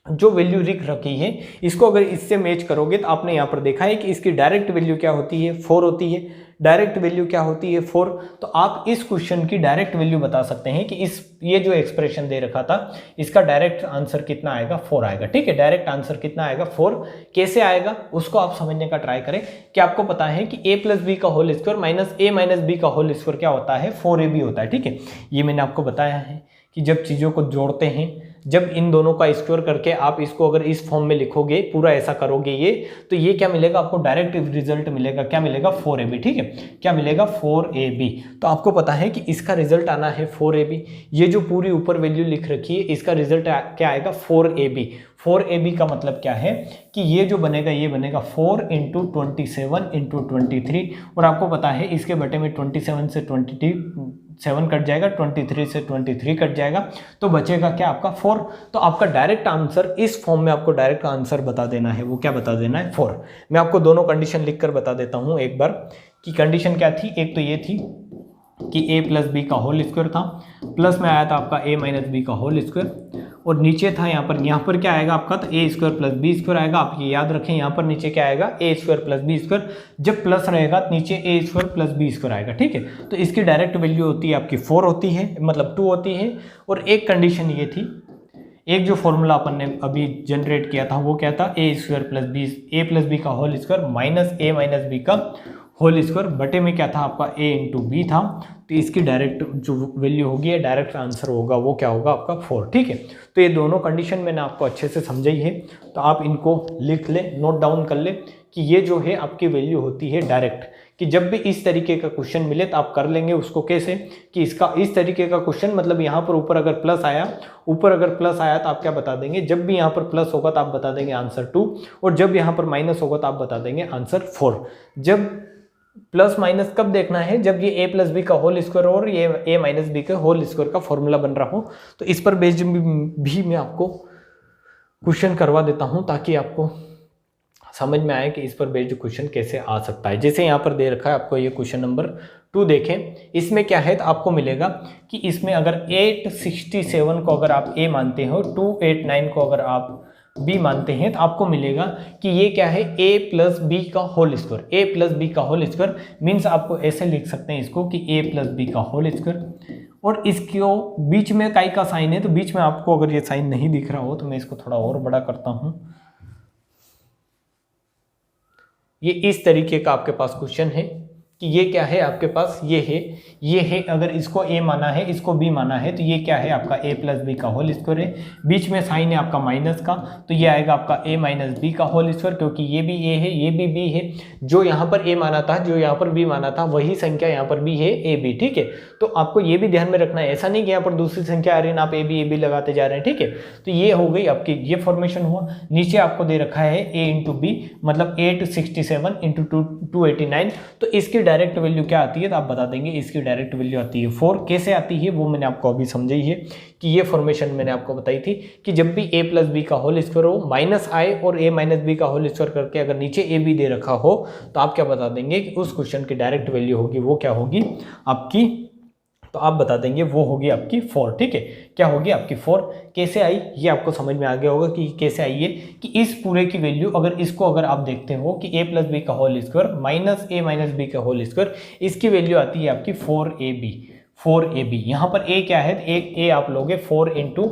जो वैल्यू लिख रखी है, इसको अगर इससे मैच करोगे, तो आपने यहाँ पर देखा है कि इसकी डायरेक्ट वैल्यू क्या होती है, 4 होती है। डायरेक्ट वैल्यू क्या होती है, 4। तो आप इस क्वेश्चन की डायरेक्ट वैल्यू बता सकते हैं कि ये जो एक्सप्रेशन दे रखा था, इसका डायरेक्ट आंसर कितना आएगा, 4 आएगा। ठीक है, डायरेक्ट आंसर कितना आएगा, 4। कैसे आएगा उसको आप समझने का ट्राई करें कि आपको पता है कि a प्लस बी का whole square minus a minus B का होल स्क्वायर क्या होता है, 4ab होता है। ठीक है, ये मैंने आपको बताया है कि जब चीज़ों को जोड़ते हैं, जब इन दोनों का स्क्वायर करके आप इसको अगर इस फॉर्म में लिखोगे, पूरा ऐसा करोगे ये, तो ये क्या मिलेगा आपको, डायरेक्ट रिजल्ट मिलेगा, क्या मिलेगा, 4ab। ठीक है, क्या मिलेगा, 4ab। तो आपको पता है कि इसका रिजल्ट आना है 4ab। ये जो पूरी ऊपर वैल्यू लिख रखी है, इसका रिजल्ट क्या आएगा, 4ab। 4ab का मतलब क्या है कि ये जो बनेगा, ये बनेगा 4 इंटू 27 इंटू 23, और आपको पता है इसके बटे में 27 से 27 कट जाएगा, 23 से 23 कट जाएगा, तो बचेगा क्या आपका 4। तो आपका डायरेक्ट आंसर इस फॉर्म में आपको डायरेक्ट आंसर बता देना है, वो क्या बता देना है, 4। मैं आपको दोनों कंडीशन लिखकर बता देता हूँ एक बार कि कंडीशन क्या थी। एक तो ये थी कि a प्लस बी का होल स्क्वायर था, प्लस में आया था आपका a माइनस बी का होल स्क्वायर, और नीचे था यहाँ पर क्या आएगा आपका, तो a square plus B square आएगा। आप ये याद रखें, यहाँ पर नीचे क्या आएगा, a square plus B square. जब प्लस रहेगा तो नीचे a square plus B square आएगा। ठीक है, तो इसकी डायरेक्ट वैल्यू होती है आपकी 4 होती है, मतलब 2 होती है। और एक कंडीशन ये थी, एक जो फॉर्मूला अपन ने अभी जनरेट किया था वो क्या था, a square plus B, a plus B का whole square minus a minus B का होल स्क्वायर बटे में क्या था आपका a इंटू बी था, तो इसकी डायरेक्ट जो वैल्यू होगी, डायरेक्ट आंसर होगा वो क्या होगा आपका 4। ठीक है, तो ये दोनों कंडीशन मैंने आपको अच्छे से समझाई है, तो आप इनको लिख ले, नोट डाउन कर ले कि ये जो है आपकी वैल्यू होती है डायरेक्ट, कि जब भी इस तरीके का क्वेश्चन मिले तो आप कर लेंगे उसको कैसे, कि इसका इस तरीके का क्वेश्चन मतलब यहाँ पर ऊपर अगर प्लस आया, तो आप क्या बता देंगे, जब भी यहाँ पर प्लस होगा तो आप बता देंगे आंसर 2, और जब यहाँ पर माइनस होगा तो आप बता देंगे आंसर 4। जब प्लस माइनस कब देखना है, जब ये a प्लस बी का होल स्क्वायर और ये a माइनस बी का होल स्क्वायर का फॉर्मूला बन रहा हो। तो इस पर बेस्ड भी मैं आपको क्वेश्चन करवा देता हूं ताकि आपको समझ में आए कि इस पर बेस्ड क्वेश्चन कैसे आ सकता है। जैसे यहाँ पर दे रखा है आपको ये क्वेश्चन नंबर 2 देखें, इसमें क्या है, तो आपको मिलेगा कि इसमें अगर 867 को अगर आप a मानते हो, 289 को अगर आप b मानते हैं, तो आपको मिलेगा कि ये क्या है, a प्लस बी का whole square. a plus B का होल स्क्वायर मीन्स आपको ऐसे लिख सकते हैं इसको कि a प्लस बी का होल स्क्वायर, और इसको बीच में काई का साइन है, तो बीच में आपको अगर ये साइन नहीं दिख रहा हो तो मैं इसको थोड़ा और बड़ा करता हूं। ये इस तरीके का आपके पास क्वेश्चन है कि ये क्या है आपके पास, ये है अगर इसको a माना है, इसको b माना है, तो ये क्या है आपका a प्लस बी का होल स्क्वायर है, बीच में साइन है आपका माइनस का, तो ये आएगा आपका a माइनस बी का होल स्क्वायर, क्योंकि ये भी a है ये भी b है, जो यहाँ पर a माना था, जो यहाँ पर b माना था, वही संख्या यहाँ पर भी है a b। ठीक है, तो आपको ये भी ध्यान में रखना है, ऐसा नहीं कि यहाँ पर दूसरी संख्या आ रही है ना आप a b लगाते जा रहे हैं। ठीक है, तो ये हो गई आपकी, ये फॉर्मेशन हुआ। नीचे आपको दे रखा है a इंटू बी मतलब 867 इंटू 289, तो इसकी डायरेक्ट वैल्यू क्या आती है, तो आप बता देंगे इसकी डायरेक्ट वैल्यू आती है 4। कैसे आती है वो मैंने आपको अभी समझाई है कि ये फॉर्मेशन मैंने आपको बताई थी कि जब भी a प्लस बी का होल स्क्वायर हो, माइनस आए और a माइनस बी का होल स्क्वायर करके अगर नीचे a b दे रखा हो, तो आप क्या बता देंगे कि उस क्वेश्चन की डायरेक्ट वैल्यू होगी वो क्या होगी आपकी, तो आप बता देंगे वो होगी आपकी 4। ठीक है, क्या होगी आपकी 4। कैसे आई ये आपको समझ में आ गया होगा कि कैसे आई है, कि इस पूरे की वैल्यू अगर इसको अगर आप देखते हो कि a प्लस बी का whole square minus a minus B का होल स्क्वायर, इसकी वैल्यू आती है आपकी 4ab। यहाँ पर a क्या है, एक a आप लोगे 4 इंटू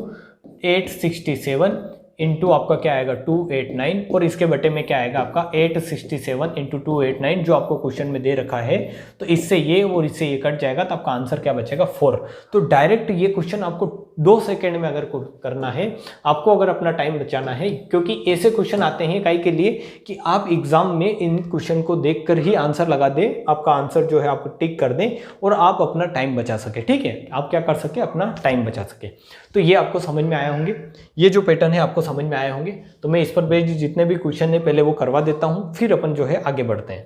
867 इंटू आपका क्या आएगा 289, और इसके बटे में क्या आएगा आपका 867 इंटू 289 जो आपको क्वेश्चन में दे रखा है, तो इससे ये और इससे ये कट जाएगा, तो आपका आंसर क्या बचेगा 4। तो डायरेक्ट ये क्वेश्चन आपको 2 सेकंड में अगर करना है, आपको अगर अपना टाइम बचाना है, क्योंकि ऐसे क्वेश्चन आते हैं काई के लिए कि आप एग्जाम में इन क्वेश्चन को देखकर ही आंसर लगा दें, आपका आंसर जो है आपको टिक कर दें और आप अपना टाइम बचा सके। ठीक है, आप क्या कर सके, अपना टाइम बचा सके। तो ये आपको समझ में आया होंगे, ये जो पैटर्न है आपको समझ में आए होंगे। तो मैं इस पर बेस्ड जितने भी क्वेश्चन है पहले वो करवा देता हूं, फिर अपन जो है आगे बढ़ते हैं।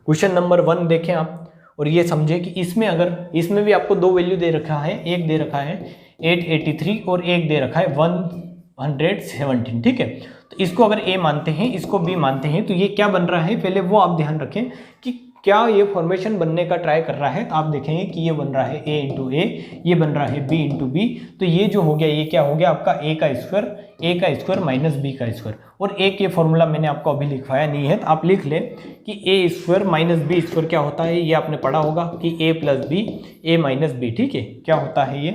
क्वेश्चन नंबर 1 देखें आप, और ये समझे कि इसमें अगर इसमें भी आपको 2 वैल्यू दे रखा है, एक दे रखा है 883 और एक दे रखा है 117। ठीक है, तो इसको अगर a मानते हैं, इसको b मानते हैं, तो ये क्या बन रहा है पहले वो आप ध्यान रखें कि क्या ये फॉर्मेशन बनने का ट्राई कर रहा है। तो आप देखेंगे कि ये बन रहा है a इंटू ए, ये बन रहा है b इंटू बी, तो ये जो हो गया ये क्या हो गया आपका a का स्क्वायर माइनस b का स्क्वायर, और एक ये फॉर्मूला मैंने आपको अभी लिखवाया नहीं है, तो आप लिख लें कि a square minus b square क्या होता है, ये आपने पढ़ा होगा कि a plus B a minus b. ठीक है, क्या होता है ये,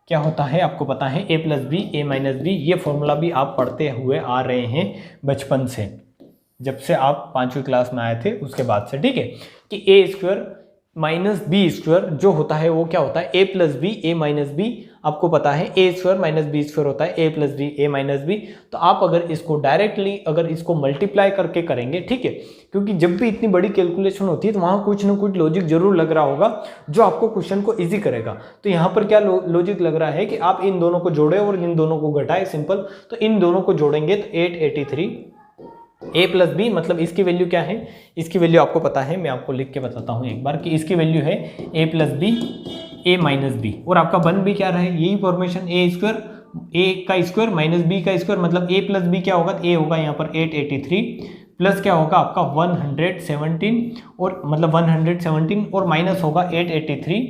क्या होता है आपको पता है, a plus B a minus b. ये फॉर्मूला भी आप पढ़ते हुए आ रहे हैं बचपन से, जब से आप 5वीं क्लास में आए थे उसके बाद से। ठीक है, कि a square minus b square जो होता है वो क्या होता है a plus B a minus b. आपको पता है a square minus b square होता है a plus B a minus b. तो आप अगर इसको डायरेक्टली अगर इसको मल्टीप्लाई करके करेंगे, ठीक है, क्योंकि जब भी इतनी बड़ी कैलकुलेशन होती है तो वहाँ कुछ ना कुछ लॉजिक जरूर लग रहा होगा जो आपको क्वेश्चन को ईजी करेगा। तो यहाँ पर क्या लॉजिक लग रहा है कि आप इन दोनों को जोड़े और इन दोनों को घटाए, सिंपल। तो इन दोनों को जोड़ेंगे तो 883 a प्लस बी, मतलब इसकी वैल्यू क्या है, इसकी वैल्यू आपको पता है, मैं आपको लिख के बताता हूँ एक बार कि इसकी वैल्यू है a plus B a minus b, और आपका बन भी क्या रहे, यही फॉर्मेशन a स्क्वायर a का स्क्वायर माइनस b का स्क्वायर, मतलब a प्लस बी क्या होगा, a होगा यहाँ पर 883 प्लस क्या होगा आपका 117, और मतलब 117 और माइनस होगा 883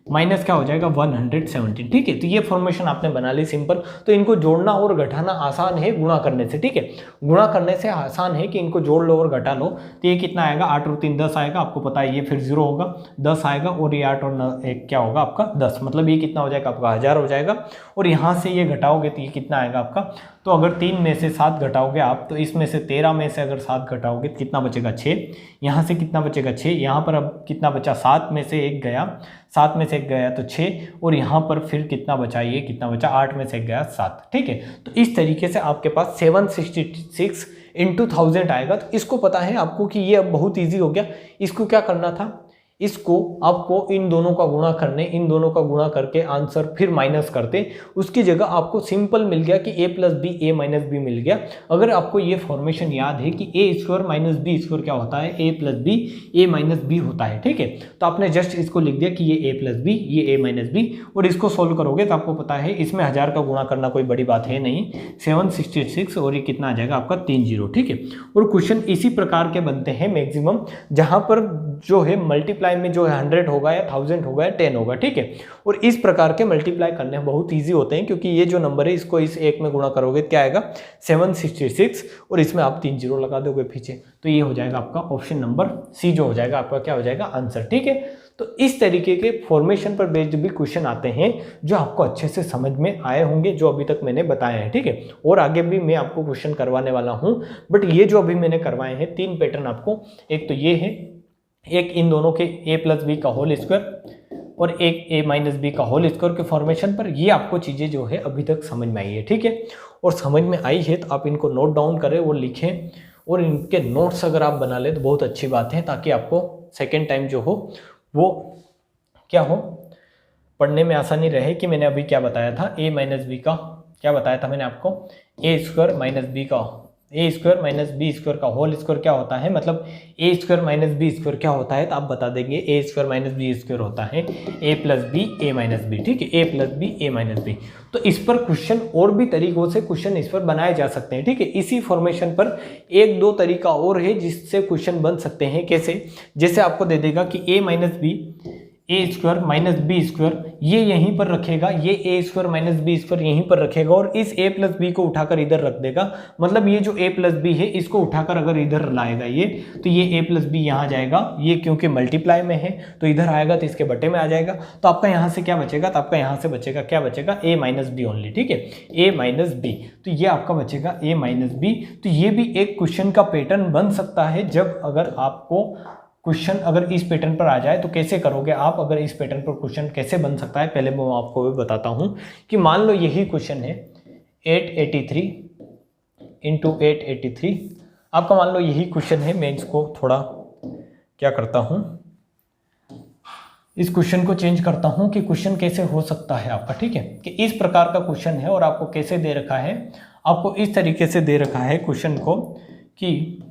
माइनस क्या हो जाएगा 117। ठीक है, तो ये फॉर्मेशन आपने बना ली सिंपल। तो इनको जोड़ना और घटाना आसान है गुणा करने से। ठीक है, गुणा करने से आसान है कि इनको जोड़ लो और घटा लो। तो ये कितना आएगा, 8 और 3 10 आएगा, आपको पता है ये फिर 0 होगा, 10 आएगा, और ये 8 और 1 क्या होगा आपका 10, मतलब ये कितना हो जाएगा आपका 1000 हो जाएगा। और यहाँ से ये घटाओगे तो ये कितना आएगा आपका, तो अगर 3 में से 7 घटाओगे आप, तो इसमें से 13 में से अगर 7 घटाओगे तो कितना बचेगा 6, यहाँ से कितना बचेगा 6, यहाँ पर अब कितना बचा 7 में से 1 गया, 7 में से 1 गया तो 6, और यहाँ पर फिर कितना बचा, ये कितना बचा 8 में से 1 गया 7। ठीक है, तो इस तरीके से आपके पास 766 × 1000 आएगा। तो इसको पता है आपको कि ये अब बहुत ईजी हो गया। इसको क्या करना था, इसको आपको इन दोनों का गुणा करने, इन दोनों का गुणा करके आंसर फिर माइनस करते, उसकी जगह आपको सिंपल मिल गया कि a + b a - b मिल गया। अगर आपको ये फॉर्मेशन याद है कि a² - b² क्या होता है, a + b a - b होता है। ठीक है, तो आपने जस्ट इसको लिख दिया कि ये a + b ये a - b, और इसको सोल्व करोगे तो आपको पता है इसमें 1000 का गुणा करना कोई बड़ी बात है नहीं, 766, और ये कितना आ जाएगा आपका 30। ठीक है, और क्वेश्चन इसी प्रकार के बनते हैं मैक्सिमम, जहां पर जो है मल्टीप्लाई में जो है 100 होगा या 1000 होगा या 10 होगा। ठीक है, और इस प्रकार के मल्टीप्लाई करने बहुत इजी होते हैं, क्योंकि ये जो नंबर है इसको इस एक में गुणा करोगे क्या आएगा 766, और इसमें आप 3 0 लगा दोगे पीछे, तो ये हो जाएगा आपका ऑप्शन नंबर सी, जो हो जाएगा आपका क्या हो जाएगा आंसर। ठीक है, तो इस तरीके के फॉर्मेशन पर बेस्ड भी क्वेश्चन आते हैं जो आपको अच्छे से समझ में आए होंगे, जो अभी तक मैंने बताए हैं। ठीक है, और आगे भी मैं आपको क्वेश्चन करवाने वाला हूं, बट ये जो अभी मैंने करवाए हैं 3 पैटर्न आपको, एक तो ये है, एक इन दोनों के a + b का होल स्क्वायर, और एक a - b का होल स्क्वायर के फॉर्मेशन पर, ये आपको चीज़ें जो है अभी तक समझ में आई है। ठीक है, और समझ में आई है तो आप इनको नोट डाउन करें और लिखें, और इनके नोट्स अगर आप बना लें तो बहुत अच्छी बात है, ताकि आपको सेकेंड टाइम जो हो वो क्या हो, पढ़ने में आसानी रहे। कि मैंने अभी क्या बताया था, a - b का क्या बताया था मैंने आपको, a² - b का a² - b² का होल स्क्वायर क्या होता है, मतलब a² - b² क्या होता है, तो आप बता देंगे a² - b² होता है a + b a - b। ठीक है, a + b a - b। तो इस पर क्वेश्चन और भी तरीकों से क्वेश्चन इस पर बनाए जा सकते हैं। ठीक है, इसी फॉर्मेशन पर 1-2 तरीका और है जिससे क्वेश्चन बन सकते हैं। कैसे, जैसे आपको दे देगा कि a - b a² - b² ये यहीं पर रखेगा, ये a² - b² यहीं पर रखेगा, और इस a + b को उठाकर इधर रख देगा। मतलब ये जो a + b है इसको उठाकर अगर इधर लाएगा ये, तो ये a + b यहाँ जाएगा, ये क्योंकि मल्टीप्लाई में है तो इधर आएगा तो इसके बटे में आ जाएगा। तो आपका यहाँ से क्या बचेगा, तो आपका यहाँ से बचेगा क्या बचेगा, a - b ओनली। ठीक है, a - b, तो ये आपका बचेगा a - b। तो ये भी एक क्वेश्चन का पैटर्न बन सकता है, जब अगर आपको क्वेश्चन अगर इस पैटर्न पर आ जाए तो कैसे करोगे आप, अगर इस पैटर्न पर क्वेश्चन कैसे बन सकता है, पहले मैं आपको भी बताता हूं। कि मान लो यही क्वेश्चन है 883 × 883, आपका मान लो यही क्वेश्चन है। मैं इसको थोड़ा क्या करता हूं, इस क्वेश्चन को चेंज करता हूं कि क्वेश्चन कैसे हो सकता है आपका। ठीक है, कि इस प्रकार का क्वेश्चन है और आपको कैसे दे रखा है, आपको इस तरीके से दे रखा है क्वेश्चन को कि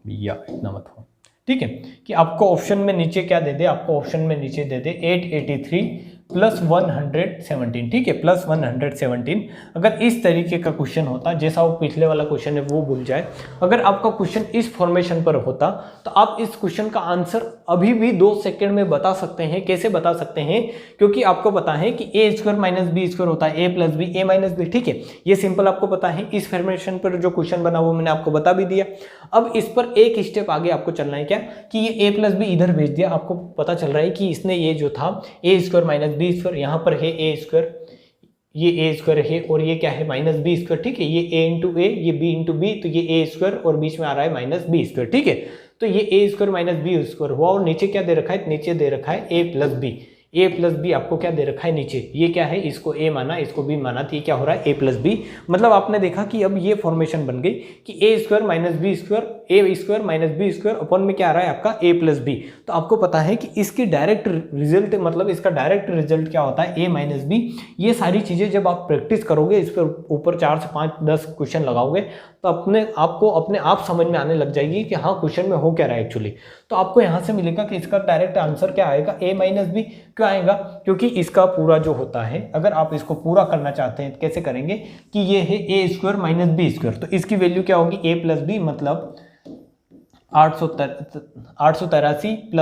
या इतना मत हो। ठीक है, कि आपको ऑप्शन में नीचे क्या दे दे, आपको ऑप्शन में नीचे दे दे 883 + 117। ठीक है, + 117। अगर इस तरीके का क्वेश्चन होता, जैसा वो पिछले वाला क्वेश्चन है वो भूल जाए, अगर आपका क्वेश्चन इस फॉर्मेशन पर होता तो आप इस क्वेश्चन का आंसर अभी भी 2 सेकंड में बता सकते हैं। कैसे बता सकते हैं, क्योंकि आपको पता है कि a² - b² होता है a + b a - b। ठीक है, ये सिंपल आपको पता है। इस फॉर्मेशन पर जो क्वेश्चन बना वो मैंने आपको बता भी दिया। अब इस पर एक स्टेप आगे आपको चलना है, क्या कि ये a + b इधर भेज दिया, आपको पता चल रहा है कि इसने ये जो था a² - b², यहाँ पर है a², ये a² है, और ये क्या है -b²। ठीक है, ये a × a ये b × b, तो ये a² और बीच में आ रहा है -b²। ठीक है, तो ये a² - b² हुआ, और नीचे क्या दे रखा है, नीचे दे रखा है a + b। a + b आपको क्या दे रखा है नीचे, ये क्या है, इसको a माना इसको b माना, तो ये क्या हो रहा है a + b। मतलब आपने देखा कि अब ये फॉर्मेशन बन गई कि a² - b² a² - b² अपन में क्या आ रहा है आपका a + b। तो आपको पता है कि इसकी डायरेक्ट रिजल्ट, मतलब इसका डायरेक्ट रिजल्ट क्या होता है a - b। ये सारी चीजें जब आप प्रैक्टिस करोगे, इस पर ऊपर 4 से 5 10 क्वेश्चन लगाओगे, तो आपको अपने आप समझ में आने लग जाएगी कि हाँ क्वेश्चन में हो क्या रहा है एक्चुअली। तो आपको यहाँ से मिलेगा कि इसका डायरेक्ट आंसर क्या आएगा, a - b। क्यों आएगा, क्योंकि इसका पूरा जो होता है, अगर आप इसको पूरा करना चाहते हैं तो कैसे करेंगे कि ये है a² - b², तो इसकी वैल्यू क्या होगी a + b, मतलब 883 +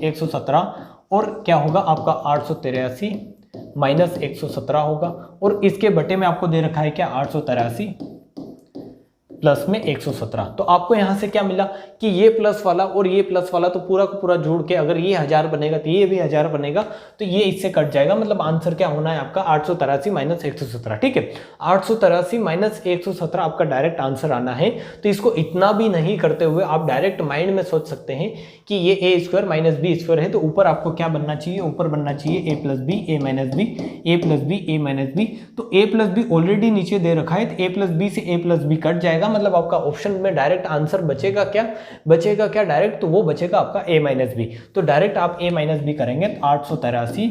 117, और क्या होगा आपका 883 - 117 होगा, और इसके बटे में आपको दे रखा है क्या 883 प्लस में 117। तो आपको यहाँ से क्या मिला कि ये प्लस वाला और ये प्लस वाला तो पूरा का पूरा जोड़ के अगर ये 1000 बनेगा तो ये भी 1000 बनेगा, तो ये इससे कट जाएगा। मतलब आंसर क्या होना है आपका 883 माइनस 117। ठीक है, 883 माइनस 117 आपका डायरेक्ट आंसर आना है। तो इसको इतना भी नहीं करते हुए आप डायरेक्ट माइंड में सोच सकते हैं कि ये ए स्क्वायर माइनस बी स्क्वायर है, तो ऊपर आपको क्या बनना चाहिए, ऊपर बनना चाहिए ए प्लस बी ए माइनस बी, ए प्लस बी ए माइनस बी। तो ए प्लस बी ऑलरेडी नीचे दे रखा है, तो ए प्लस बी से ए प्लस बी कट जाएगा। मतलब आपका ऑप्शन में डायरेक्ट आंसर बचेगा क्या डायरेक्ट, तो वो बचेगा आपका a माइनस बी। तो डायरेक्ट आप a माइनस बी करेंगे तो 883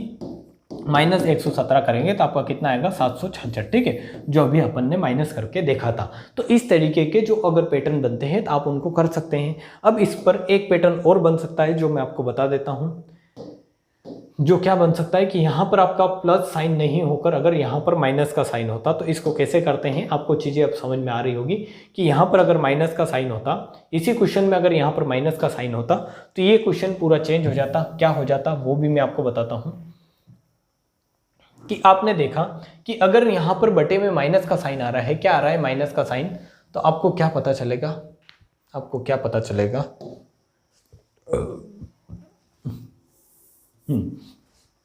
माइनस 117 करेंगे तो आपका कितना आएगा 766। ठीक है, जो अभी अपन ने माइनस करके देखा था। तो इस तरीके के जो अगर पैटर्न बनते हैं तो आप उनको कर सकते हैं। अब इस पर एक पैटर्न और बन सकता है जो मैं आपको बता देता हूं, जो क्या बन सकता है कि यहाँ पर आपका प्लस साइन नहीं होकर अगर यहाँ पर माइनस का साइन होता। तो इसको कैसे करते हैं आपको चीज़ें अब समझ में आ रही होगी कि यहाँ पर अगर माइनस का साइन होता, इसी क्वेश्चन में अगर यहाँ पर माइनस का साइन होता तो ये क्वेश्चन पूरा चेंज हो जाता। क्या हो जाता वो भी मैं आपको बताता हूँ कि आपने देखा कि अगर यहाँ पर बटे में माइनस का साइन आ रहा है, क्या आ रहा है माइनस का साइन, तो आपको क्या पता चलेगा, आपको क्या पता चलेगा,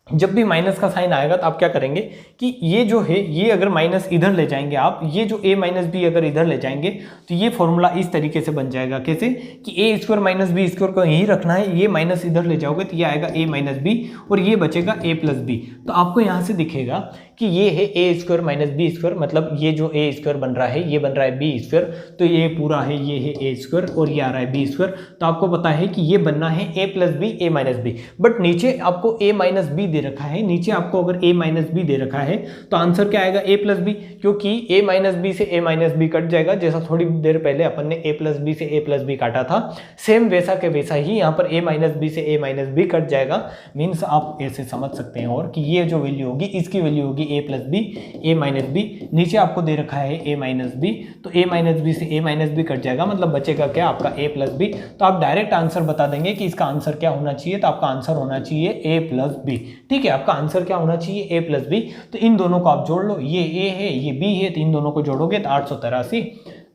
जब भी माइनस का साइन आएगा तो आप क्या करेंगे कि ये जो है ये अगर माइनस इधर ले जाएंगे आप, ये जो a माइनस बी अगर इधर ले जाएंगे तो ये फॉर्मूला इस तरीके से बन जाएगा। कैसे कि a square minus b square को यही रखना है, ये माइनस इधर ले जाओगे तो ये आएगा a माइनस बी और ये बचेगा a प्लस बी। तो आपको यहाँ से दिखेगा कि ये है a square minus b square, मतलब ये जो a स्क्वायर बन रहा है ये बन रहा है b स्क्वायर, तो ये पूरा है ये है a स्क्वायर और ये आ रहा है b स्क्वायर। तो आपको पता है कि ये बनना है a plus B a minus b, but नीचे आपको a माइनस बी दे रखा है, नीचे आपको अगर a माइनस बी दे रखा है तो आंसर क्या आएगा a प्लस बी, क्योंकि a माइनस बी से a माइनस बी कट जाएगा। जैसा थोड़ी देर पहले अपन ने a प्लस बी से a प्लस बी काटा था, सेम वैसा के वैसा ही यहाँ पर a माइनस बी से a माइनस बी कट जाएगा। मीन्स आप ऐसे समझ सकते हैं और कि ये जो वैल्यू होगी इसकी वैल्यू होगी a plus B a minus b, नीचे आपको दे रखा है a माइनस बी, तो a माइनस बी से a माइनस बी कट जाएगा, मतलब बचेगा क्या आपका a प्लस बी। तो आप डायरेक्ट आंसर बता देंगे कि इसका आंसर क्या होना चाहिए, तो आपका आंसर होना चाहिए a प्लस बी। ठीक है, आपका आंसर क्या होना चाहिए a प्लस बी। तो इन दोनों को आप जोड़ लो, ये a है ये b है, तो इन दोनों को जोड़ोगे तो 883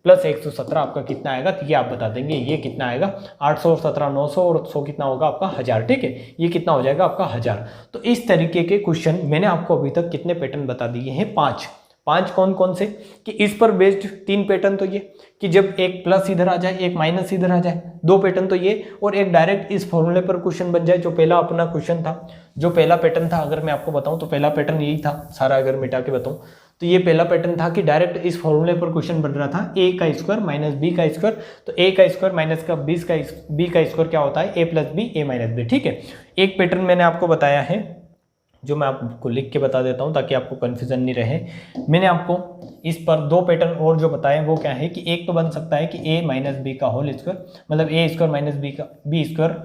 प्लस 117 आपका कितना आएगा, तो ये आप बता देंगे ये कितना आएगा 800 और 17 900 और 100 कितना होगा आपका 1000। ठीक है, ये कितना हो जाएगा आपका 1000। तो इस तरीके के क्वेश्चन मैंने आपको अभी तक कितने पैटर्न बता दिए हैं, 5 कौन कौन से, कि इस पर बेस्ड 3 पैटर्न तो ये कि जब एक प्लस इधर आ जाए एक माइनस इधर आ जाए, 2 पैटर्न तो ये, और एक डायरेक्ट इस फॉर्मूले पर क्वेश्चन बन जाए जो पहला अपना क्वेश्चन था, जो पहला पैटर्न था। अगर मैं आपको बताऊं तो पहला पैटर्न यही था, सारा अगर मिटा के बताऊं तो ये पहला पैटर्न था कि डायरेक्ट इस फॉर्मूले पर क्वेश्चन बन रहा था a का स्क्वायर माइनस b का स्क्वायर, तो a का स्क्वायर माइनस का b का स्क्वायर क्या होता है a plus B a minus b. ठीक है, एक पैटर्न मैंने आपको बताया है जो मैं आपको लिख के बता देता हूं ताकि आपको कन्फ्यूजन नहीं रहे। मैंने आपको इस पर 2 पैटर्न और जो बताए वो क्या है कि एक तो बन सकता है कि a माइनस बी का होल स्क्वायर, मतलब a square minus b square,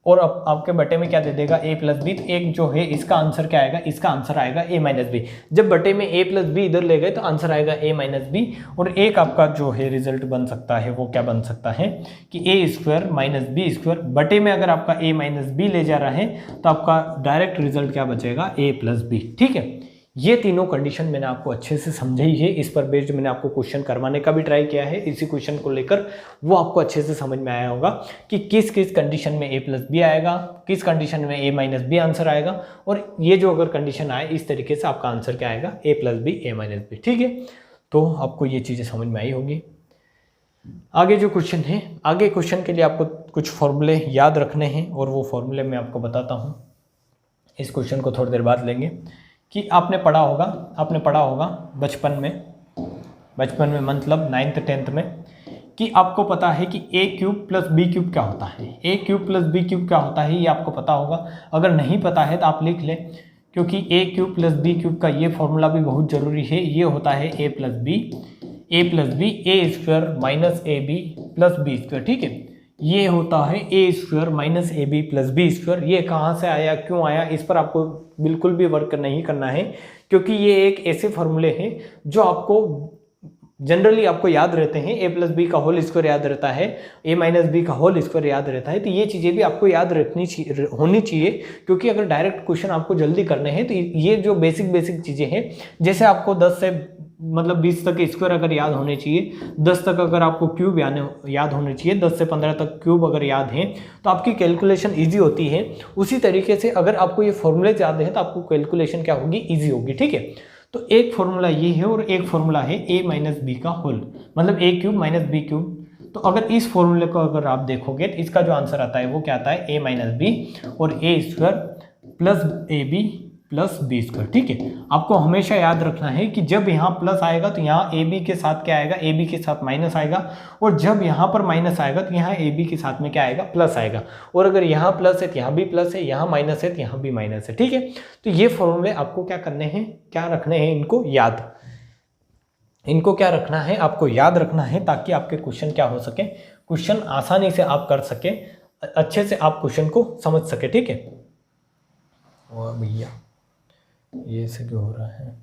और अब आपके बटे में क्या दे देगा a प्लस बी। तो एक जो है इसका आंसर क्या आएगा, इसका आंसर आएगा a माइनस बी। जब बटे में a प्लस बी इधर ले गए तो आंसर आएगा a माइनस बी। और एक आपका जो है रिजल्ट बन सकता है वो क्या बन सकता है कि a square minus b square, बटे में अगर आपका a माइनस बी ले जा रहा है तो आपका डायरेक्ट रिजल्ट क्या बचेगा a प्लस बी। ठीक है, ये तीनों कंडीशन मैंने आपको अच्छे से समझाई है। इस पर बेस्ड मैंने आपको क्वेश्चन करवाने का भी ट्राई किया है, इसी क्वेश्चन को लेकर वो आपको अच्छे से समझ में आया होगा कि किस किस कंडीशन में a प्लस बी आएगा, किस कंडीशन में a माइनस बी आंसर आएगा, और ये जो अगर कंडीशन आए इस तरीके से आपका आंसर क्या आएगा a plus B a minus b. ठीक है, तो आपको ये चीज़ें समझ में आई होगी। आगे जो क्वेश्चन है, आगे क्वेश्चन के लिए आपको कुछ फॉर्मूले याद रखने हैं और वो फॉर्मूले मैं आपको बताता हूँ। इस क्वेश्चन को थोड़ी देर बाद लेंगे कि आपने पढ़ा होगा बचपन में मतलब 9th 10th में कि आपको पता है कि a cube plus B cube क्या होता है, a cube plus B cube क्या होता है, ये आपको पता होगा। अगर नहीं पता है तो आप लिख लें, क्योंकि a cube plus B cube का ये फॉर्मूला भी बहुत ज़रूरी है। ये होता है a plus B A square minus A B plus B square. ठीक है, ये होता है a square minus A B plus B square. ये कहाँ से आया, क्यों आया, इस पर आपको बिल्कुल भी वर्क नहीं करना है, क्योंकि ये एक ऐसे फॉर्मूले हैं जो आपको जनरली आपको याद रहते हैं, a प्लस बी का होल स्क्वायर याद रहता है, a माइनस बी का होल स्क्वायर याद रहता है। तो ये चीज़ें भी आपको याद होनी चाहिए, क्योंकि अगर डायरेक्ट क्वेश्चन आपको जल्दी करने हैं तो ये जो बेसिक चीज़ें हैं, जैसे आपको 10 से मतलब 20 तक स्क्वायर अगर याद होने चाहिए, 10 तक अगर आपको क्यूब याद होने चाहिए, 10 से 15 तक क्यूब अगर याद हैं तो आपकी कैलकुलेशन ईजी होती है। उसी तरीके से अगर आपको ये फॉर्मूले याद हैं तो आपको कैलकुलेशन क्या होगी, ईजी होगी। ठीक है, तो एक फॉर्मूला ये है और एक फॉर्मूला है a माइनस बी का होल, मतलब a cube minus B cube. तो अगर इस फॉर्मूले को अगर आप देखोगे तो इसका जो आंसर आता है वो क्या आता है, a माइनस बी और a square plus A B plus B square. ठीक है, आपको हमेशा याद रखना है कि जब यहाँ प्लस आएगा तो यहाँ ए बी के साथ क्या आएगा, ए बी के साथ माइनस आएगा, और जब यहाँ पर माइनस आएगा तो यहाँ ए बी के साथ में क्या आएगा, प्लस आएगा। और अगर यहाँ प्लस है तो यहाँ भी प्लस है, यहाँ माइनस है तो यहाँ भी माइनस है। ठीक है, तो ये फॉर्मूले आपको क्या करने हैं, क्या रखने हैं, इनको क्या रखना है, आपको याद रखना है, ताकि आपके क्वेश्चन क्या हो सके, क्वेश्चन आसानी से आप कर सके, अच्छे से आप क्वेश्चन को समझ सके। ठीक है, और भैया ये से क्यों हो रहा है।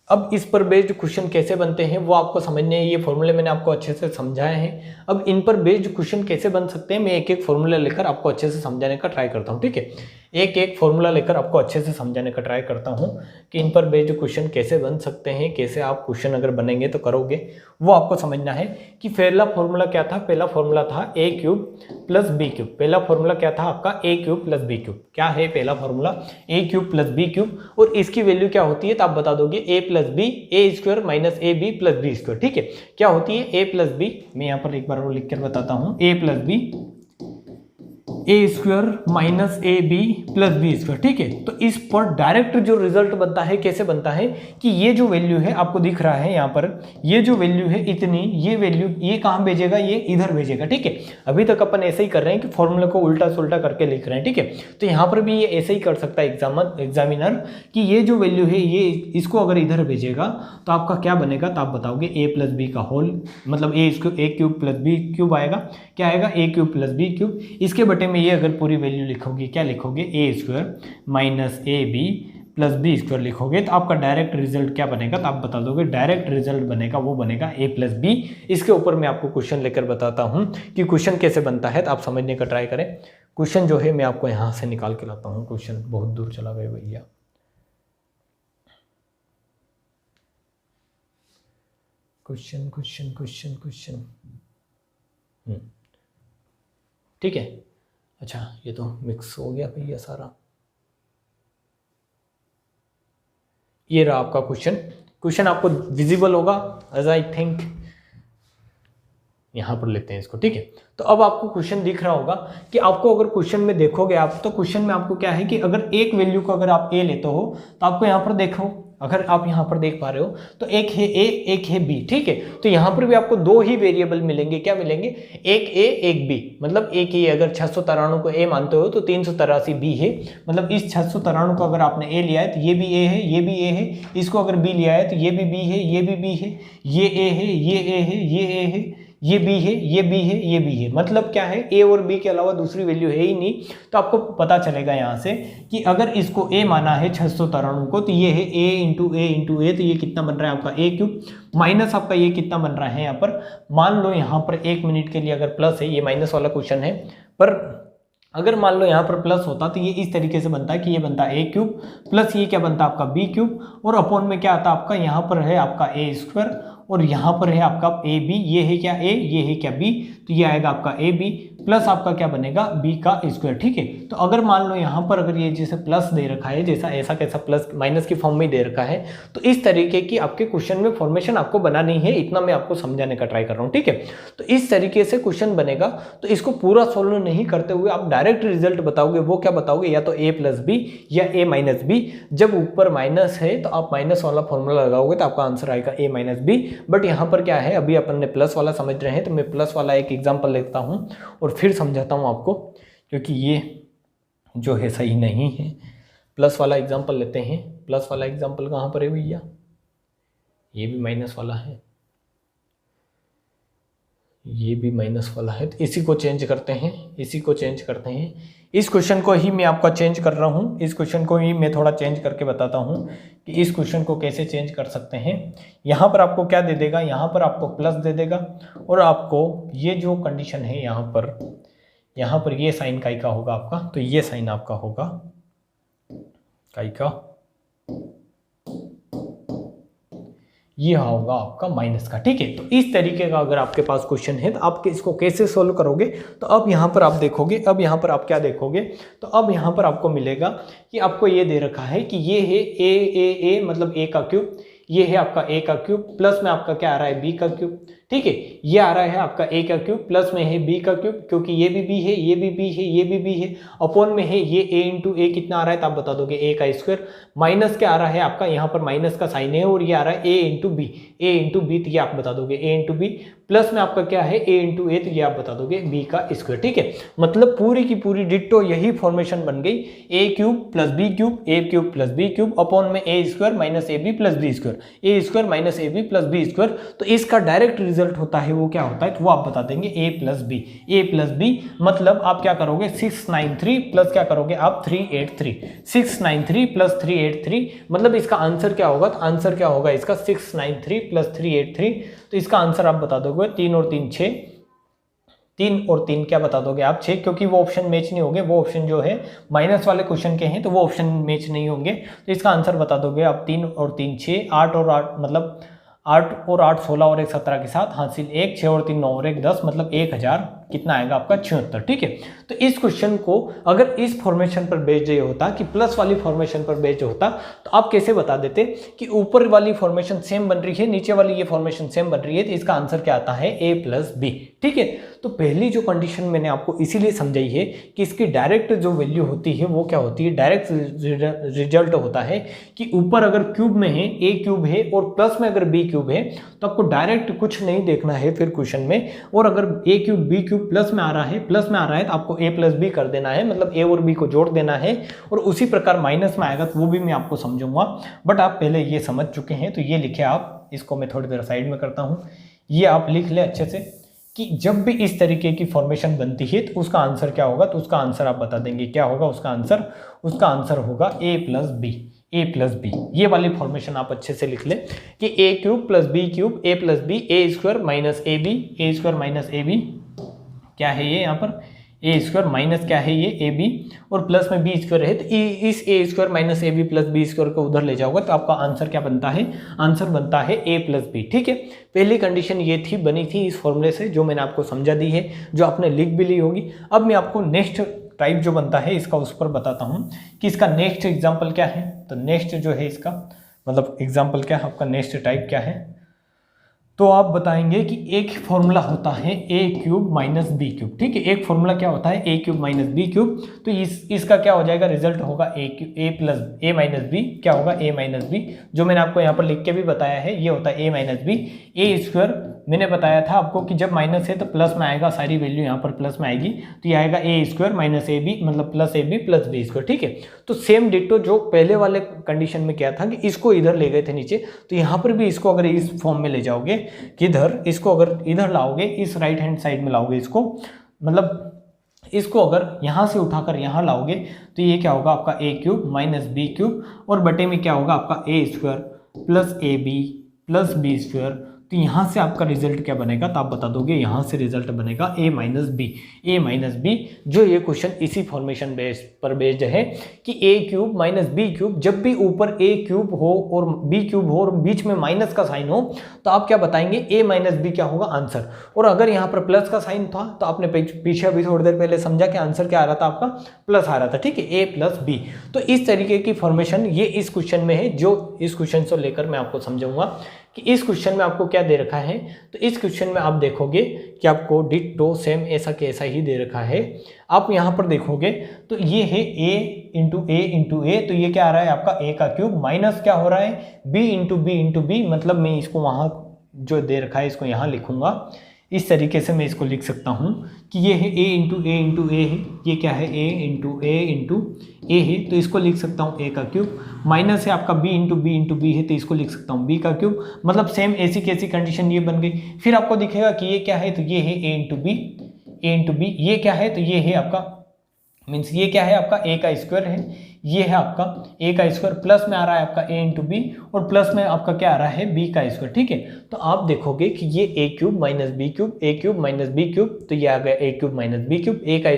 अब इस पर बेस्ड क्वेश्चन कैसे बनते हैं वो आपको समझने हैं, ये फॉर्मूले मैंने आपको अच्छे से समझाए हैं। अब इन पर बेस्ड क्वेश्चन कैसे बन सकते हैं, मैं एक एक फॉर्मूला लेकर आपको अच्छे से समझाने का ट्राई करता हूँ। ठीक है, एक एक फॉर्मूला लेकर आपको अच्छे से समझाने का ट्राई करता हूँ कि इन पर बेस्ड क्वेश्चन कैसे बन सकते हैं, कैसे आप क्वेश्चन अगर बनेंगे तो करोगे, वो आपको समझना है। कि पहला फॉर्मूला क्या था, पहला फॉर्मूला था a cube plus B cube. पहला फॉर्मूला क्या था आपका, a cube plus B cube. क्या है पहला formula, a cube plus B cube, और इसकी वैल्यू क्या होती है तो आप बता दोगे a plus B, A square minus A B plus B square. ठीक है, क्या होती है a प्लस बी, मैं यहाँ पर एक बार और लिख कर बताता हूँ, a plus B A square minus A B plus B square. ठीक है, तो इस पर डायरेक्ट जो रिजल्ट बनता है कैसे बनता है कि ये जो वैल्यू है आपको दिख रहा है यहाँ पर, ये जो वैल्यू है इतनी, ये वैल्यू ये कहाँ भेजेगा, ये इधर भेजेगा। ठीक है, अभी तक अपन ऐसे ही कर रहे हैं कि फॉर्मूला को उल्टा सुल्टा करके लिख रहे हैं। ठीक है, तो यहाँ पर भी ये ऐसे ही कर सकता है एग्जामिनर कि ये जो वैल्यू है ये इसको अगर इधर भेजेगा तो आपका क्या बनेगा, तो आप बताओगे a प्लस बी का होल, मतलब a cube plus B cube आएगा, क्या आएगा a cube plus B cube. इसके बटे में ये अगर पूरी वैल्यू लिखोगे, क्या लिखोगे, a square minus A B plus B square लिखोगे, तो आपका डायरेक्ट रिजल्ट क्या बनेगा, तो आप बता दोगे डायरेक्ट रिजल्ट बनेगा वो बनेगा a प्लस बी। इसके ऊपर मैं आपको क्वेश्चन लेकर बताता हूँ कि क्वेश्चन कैसे बनता है, तो आप समझने का ट्राई करें। क्वेश्चन जो है मैं आपको यहाँ से निकाल के लाता हूँ, क्वेश्चन बहुत दूर चला गया भैया। क्वेश्चन ठीक है, अच्छा ये तो मिक्स हो गया भैया सारा। ये रहा आपका क्वेश्चन आपको विजिबल होगा एज आई थिंक, यहां पर लेते हैं इसको। ठीक है, तो अब आपको क्वेश्चन दिख रहा होगा कि आपको अगर क्वेश्चन में देखोगे आप, तो क्वेश्चन में आपको क्या है कि अगर एक वैल्यू को अगर आप a लेते हो तो आपको यहां पर देखो, अगर आप यहां पर देख पा रहे हो तो एक है a एक है b। ठीक है, तो यहां पर भी आपको दो ही वेरिएबल मिलेंगे, क्या मिलेंगे, एक a एक b। मतलब एक ही, अगर 693 को a मानते हो तो 383 b है। मतलब इस 693 को अगर आपने a लिया है तो ये भी a है, ये भी a है, इसको अगर b लिया है तो ये भी b है, ये भी b है, ये a है, ये a है, ये a है, ये b है, ये b है, ये b है। मतलब क्या है, a और b के अलावा दूसरी वैल्यू है ही नहीं। तो आपको पता चलेगा यहाँ से कि अगर इसको a माना है 693 को, तो ये है a इंटू ए, तो ये कितना बन रहा है आपका a क्यूब, माइनस आपका ये कितना बन रहा है यहाँ पर, मान लो यहाँ पर 1 मिनट के लिए अगर प्लस है, ये माइनस वाला क्वेश्चन है, पर अगर मान लो यहाँ पर प्लस होता तो ये इस तरीके से बनता है कि ये बनता है a क्यूब प्लस ये क्या बनता है आपका b क्यूब, और अपॉन में क्या आता है आपका, यहाँ पर है आपका a स्क्वायर और यहाँ पर है आपका ए बी, ये है क्या a, ये है क्या b, तो ये आएगा आपका ए बी प्लस आपका क्या बनेगा b का स्क्वायर। ठीक है, तो अगर मान लो यहाँ पर अगर ये जैसे प्लस दे रखा है, जैसा ऐसा कैसा प्लस माइनस की फॉर्म में दे रखा है, तो इस तरीके की आपके क्वेश्चन में फॉर्मेशन आपको बनानी है, इतना मैं आपको समझाने का ट्राई कर रहा हूँ। ठीक है, तो इस तरीके से क्वेश्चन बनेगा। तो इसको पूरा सोल्व नहीं करते हुए आप डायरेक्ट रिजल्ट बताओगे, वो क्या बताओगे, या तो a प्लस बी या a माइनस बी। जब ऊपर माइनस है तो आप माइनस वाला फॉर्मूला लगाओगे तो आपका आंसर आएगा a माइनस बी। बट यहाँ पर क्या है, अभी अपन ने प्लस वाला समझ रहे हैं, तो मैं प्लस वाला एक एग्जाम्पल लेता हूँ और फिर समझाता हूँ आपको, क्योंकि ये जो है सही नहीं है। प्लस वाला एग्जाम्पल लेते हैं। प्लस वाला एग्जाम्पल कहाँ पर है भैया, ये भी माइनस वाला है, ये भी माइनस वाला है, तो इसी को चेंज करते हैं, इसी को चेंज करते हैं। इस क्वेश्चन को ही मैं आपका चेंज कर रहा हूँ, इस क्वेश्चन को ही मैं थोड़ा चेंज करके बताता हूँ कि इस क्वेश्चन को कैसे चेंज कर सकते हैं। यहाँ पर आपको क्या दे देगा, यहाँ पर आपको प्लस दे देगा और आपको ये जो कंडीशन है यहाँ पर ये साइन काई का होगा आपका, तो ये साइन आपका होगा काई का, ये होगा आपका माइनस का। ठीक है, तो इस तरीके का अगर आपके पास क्वेश्चन है तो आप इसको कैसे सोल्व करोगे, तो अब यहाँ पर आप देखोगे, अब यहाँ पर आप क्या देखोगे, तो अब यहाँ पर आपको मिलेगा कि आपको ये दे रखा है कि ये है ए मतलब ए का क्यूब, ये है आपका ए का क्यूब, प्लस में आपका क्या आ रहा है बी का क्यूब। ठीक है, ये आ रहा है आपका ए का क्यूब, प्लस में है बी का क्यूब, क्योंकि ये भी बी है, ये भी बी है, ये भी बी है, अपॉन में है ये ए इंटू ए कितना आ रहा है, तो आप बता दोगे ए का स्क्वायर, माइनस क्या आ रहा है आपका, यहाँ पर माइनस का साइन है और ये आ रहा है ए इंटू बी, तो ये आप बता दोगे ए इंटू बी, प्लस में आपका क्या है ए इंटू ए, तो ये आप बता दोगे बी का स्क्वायर। ठीक है, मतलब पूरी की पूरी डिट्टो यही फॉर्मेशन बन गई, A cube plus B cube, A cube plus B cube, upon में A square minus A B plus B square, A square minus A B plus B square. तो इसका डायरेक्ट रिजल्ट होता है वो क्या होता है, तो वो आप बता देंगे ए प्लस बी, मतलब आप क्या करोगे 693 प्लस क्या करोगे आप 383, 693 प्लस 383, मतलब इसका आंसर क्या होगा, तो आंसर क्या होगा इसका 693 प्लस 383, तो इसका आंसर आप बता दोगे 3 और 3 6, 3 और 3 क्या बता दोगे आप 6, क्योंकि वो ऑप्शन मैच नहीं होंगे, वो ऑप्शन जो है माइनस वाले क्वेश्चन के हैं तो वो ऑप्शन मैच नहीं होंगे, तो इसका आंसर बता दोगे आप 3 और 3 6, 8 और 8 मतलब 8 और 8 16 और 1 17 के साथ हासिल 1, 6 और 3 9 और 1 10, मतलब 1000 कितना आएगा आपका 76। ठीक है, तो इस क्वेश्चन को अगर इस फॉर्मेशन पर बेस्ड ये होता कि प्लस वाली फॉर्मेशन पर बेस्ड होता तो आप कैसे बता देते कि ऊपर वाली फॉर्मेशन सेम बन रही है, नीचे वाली ये फॉर्मेशन सेम बन रही है, तो इसका आंसर क्या आता है ए प्लस बी। ठीक है, तो पहली जो कंडीशन मैंने आपको इसीलिए समझाई है कि इसकी डायरेक्ट जो वैल्यू होती है वो क्या होती है, डायरेक्ट रिजल्ट होता है कि ऊपर अगर क्यूब में है ए क्यूब है और प्लस में अगर बी क्यूब है तो आपको डायरेक्ट कुछ नहीं देखना है फिर क्वेश्चन में, और अगर ए क्यूब बी क्यूब प्लस में आ रहा है तो आपको ए प्लस बी कर देना है, मतलब ए और बी को जोड़ देना है, और उसी प्रकार माइनस में आएगा तो वो भी मैं आपको समझूंगा, बट आप पहले ये समझ चुके हैं तो ये लिखे आप, इसको मैं थोड़ी देर साइड में करता हूँ, ये आप लिख ले अच्छे से कि जब भी इस तरीके की फॉर्मेशन बनती है तो उसका आंसर क्या होगा, तो उसका आंसर आप बता देंगे क्या होगा उसका आंसर होगा ए प्लस बी। ये वाली फॉर्मेशन आप अच्छे से लिख ले कि A cube plus B cube A plus B, A square minus A B क्या है ये यहाँ पर ए स्क्वायर माइनस क्या है ये ए बी, और प्लस में बी स्क्वायर है तो इस A square minus A B plus B square को उधर ले जाओगे तो आपका आंसर क्या बनता है, आंसर बनता है ए प्लस बी। ठीक है, पहली कंडीशन ये थी, बनी थी इस फॉर्मूले से जो मैंने आपको समझा दी है, जो आपने लिख भी ली होगी। अब मैं आपको नेक्स्ट टाइप जो बनता है इसका उस पर बताता हूँ कि इसका नेक्स्ट एग्जाम्पल क्या है। तो नेक्स्ट जो है इसका मतलब एग्जाम्पल क्या है आपका, नेक्स्ट टाइप क्या है, तो आप बताएंगे कि एक फॉर्मूला होता है ए क्यूब माइनस बी क्यूब। ठीक है, एक फॉर्मूला क्या होता है ए क्यूब माइनस बी क्यूब, तो इसका क्या हो जाएगा, रिजल्ट होगा ए माइनस बी, क्या होगा ए माइनस बी, जो मैंने आपको यहाँ पर लिख के भी बताया है, ये होता है ए माइनस बी। ए स्क्वायर मैंने बताया था आपको कि जब माइनस है तो प्लस में आएगा, सारी वैल्यू यहाँ पर प्लस में आएगी, तो ये आएगा a square minus A b मतलब plus A B plus B square. ठीक है, तो सेम डिटो जो पहले वाले कंडीशन में क्या था कि इसको इधर ले गए थे नीचे, तो यहाँ पर भी इसको अगर इस फॉर्म में ले जाओगे किधर, इसको अगर इधर लाओगे, इस राइट हैंड साइड में लाओगे इसको, मतलब इसको अगर यहाँ से उठाकर यहाँ लाओगे तो ये क्या होगा आपका A cube minus B cube, और बटे में क्या होगा आपका A square plus A B plus B square. तो यहाँ से आपका रिजल्ट क्या बनेगा, तो आप बता दोगे यहाँ से रिजल्ट बनेगा ए माइनस बी, जो ये क्वेश्चन इसी फॉर्मेशन पर बेस्ड है कि A cube minus B cube, जब भी ऊपर ए क्यूब हो और बी क्यूब हो और बीच में माइनस का साइन हो तो आप क्या बताएंगे ए माइनस बी क्या होगा आंसर, और अगर यहाँ पर प्लस का साइन था तो आपने पीछे अभी थोड़ी देर पहले समझा कि आंसर क्या आ रहा था आपका, प्लस आ रहा था। ठीक है, ए प्लस बी। तो इस तरीके की फॉर्मेशन ये इस क्वेश्चन में है, जो इस क्वेश्चन से लेकर मैं आपको समझाऊंगा कि इस क्वेश्चन में आपको क्या दे रखा है। तो इस क्वेश्चन में आप देखोगे कि आपको डिट्टो सेम ऐसा कैसा ही दे रखा है। आप यहाँ पर देखोगे तो ये है a इंटू ए, तो ये क्या आ रहा है आपका a का क्यूब, माइनस क्या हो रहा है b इंटू बी, मतलब मैं इसको वहाँ जो दे रखा है इसको यहाँ लिखूंगा, इस तरीके से मैं इसको लिख सकता हूँ कि ये है a इंटू ए है, ये क्या है a इंटू ए है, तो इसको लिख सकता हूँ a का क्यूब, माइनस है आपका b इंटू बी है, तो इसको लिख सकता हूँ b का क्यूब। मतलब सेम ऐसी कैसी कंडीशन ये बन गई। फिर आपको दिखेगा कि ये क्या है, तो ये है a इंटू बी, ये क्या है, तो ये है आपका मीन्स ये क्या है आपका a का स्क्वायर है, ये है आपका a का स्क्वायर, प्लस में आ रहा है आपका a इंटू बी, और प्लस में आपका क्या आ रहा है b का स्क्वायर। ठीक है, तो आप देखोगे कि ये a cube minus B cube, a cube minus B cube, तो ये आ गया a cube minus B cube, a का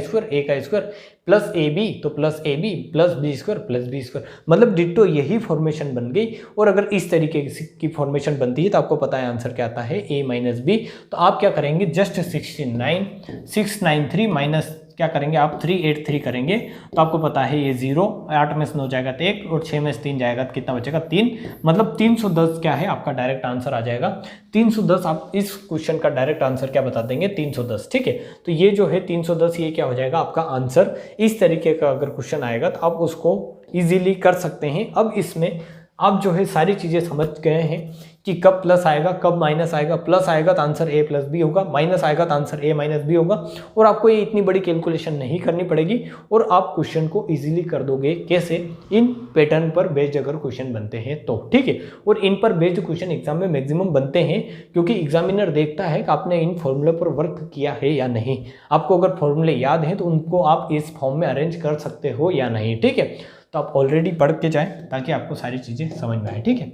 स्क्वायर प्लस ए बी, तो plus A B plus B square, मतलब डिट्टो यही फॉर्मेशन बन गई। और अगर इस तरीके की फॉर्मेशन बनती है तो आपको पता है आंसर क्या आता है, a माइनस बी। तो आप क्या करेंगे, जस्ट 693 माइनस क्या करेंगे आप 383 करेंगे, तो आपको पता है ये 0, 8 में से 9 जाएगा तो 1, और 6 में से 3 जाएगा तो कितना बचेगा 3, मतलब 310 क्या है आपका डायरेक्ट आंसर आ जाएगा 310। आप इस क्वेश्चन का डायरेक्ट आंसर क्या बता देंगे, 310। ठीक है, तो ये जो है 310 ये क्या हो जाएगा आपका आंसर। इस तरीके का अगर क्वेश्चन आएगा तो आप उसको इजीली कर सकते हैं। अब इसमें आप जो है सारी चीज़ें समझ गए हैं कि कब प्लस आएगा कब माइनस आएगा, प्लस आएगा तो आंसर a प्लस बी होगा, माइनस आएगा तो आंसर a माइनस बी होगा, और आपको ये इतनी बड़ी कैलकुलेशन नहीं करनी पड़ेगी और आप क्वेश्चन को इजीली कर दोगे। कैसे, इन पैटर्न पर बेस्ड अगर क्वेश्चन बनते हैं तो। ठीक है, और इन पर बेस्ड क्वेश्चन एग्जाम में मैक्सिमम बनते हैं क्योंकि एग्जामिनर देखता है कि आपने इन फॉर्मूले पर वर्क किया है या नहीं। आपको अगर फॉर्मूले याद हैं तो उनको आप इस फॉर्म में अरेंज कर सकते हो या नहीं। ठीक है, तो आप ऑलरेडी पढ़ के जाएं ताकि आपको सारी चीज़ें समझ में आए। ठीक है,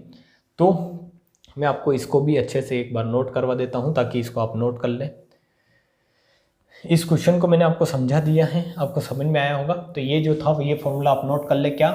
तो मैं आपको इसको भी अच्छे से एक बार नोट करवा देता हूं ताकि इसको आप नोट कर लें। इस क्वेश्चन को मैंने आपको समझा दिया है, आपको समझ में आया होगा। तो ये जो था ये फॉर्मूला आप नोट कर ले, क्या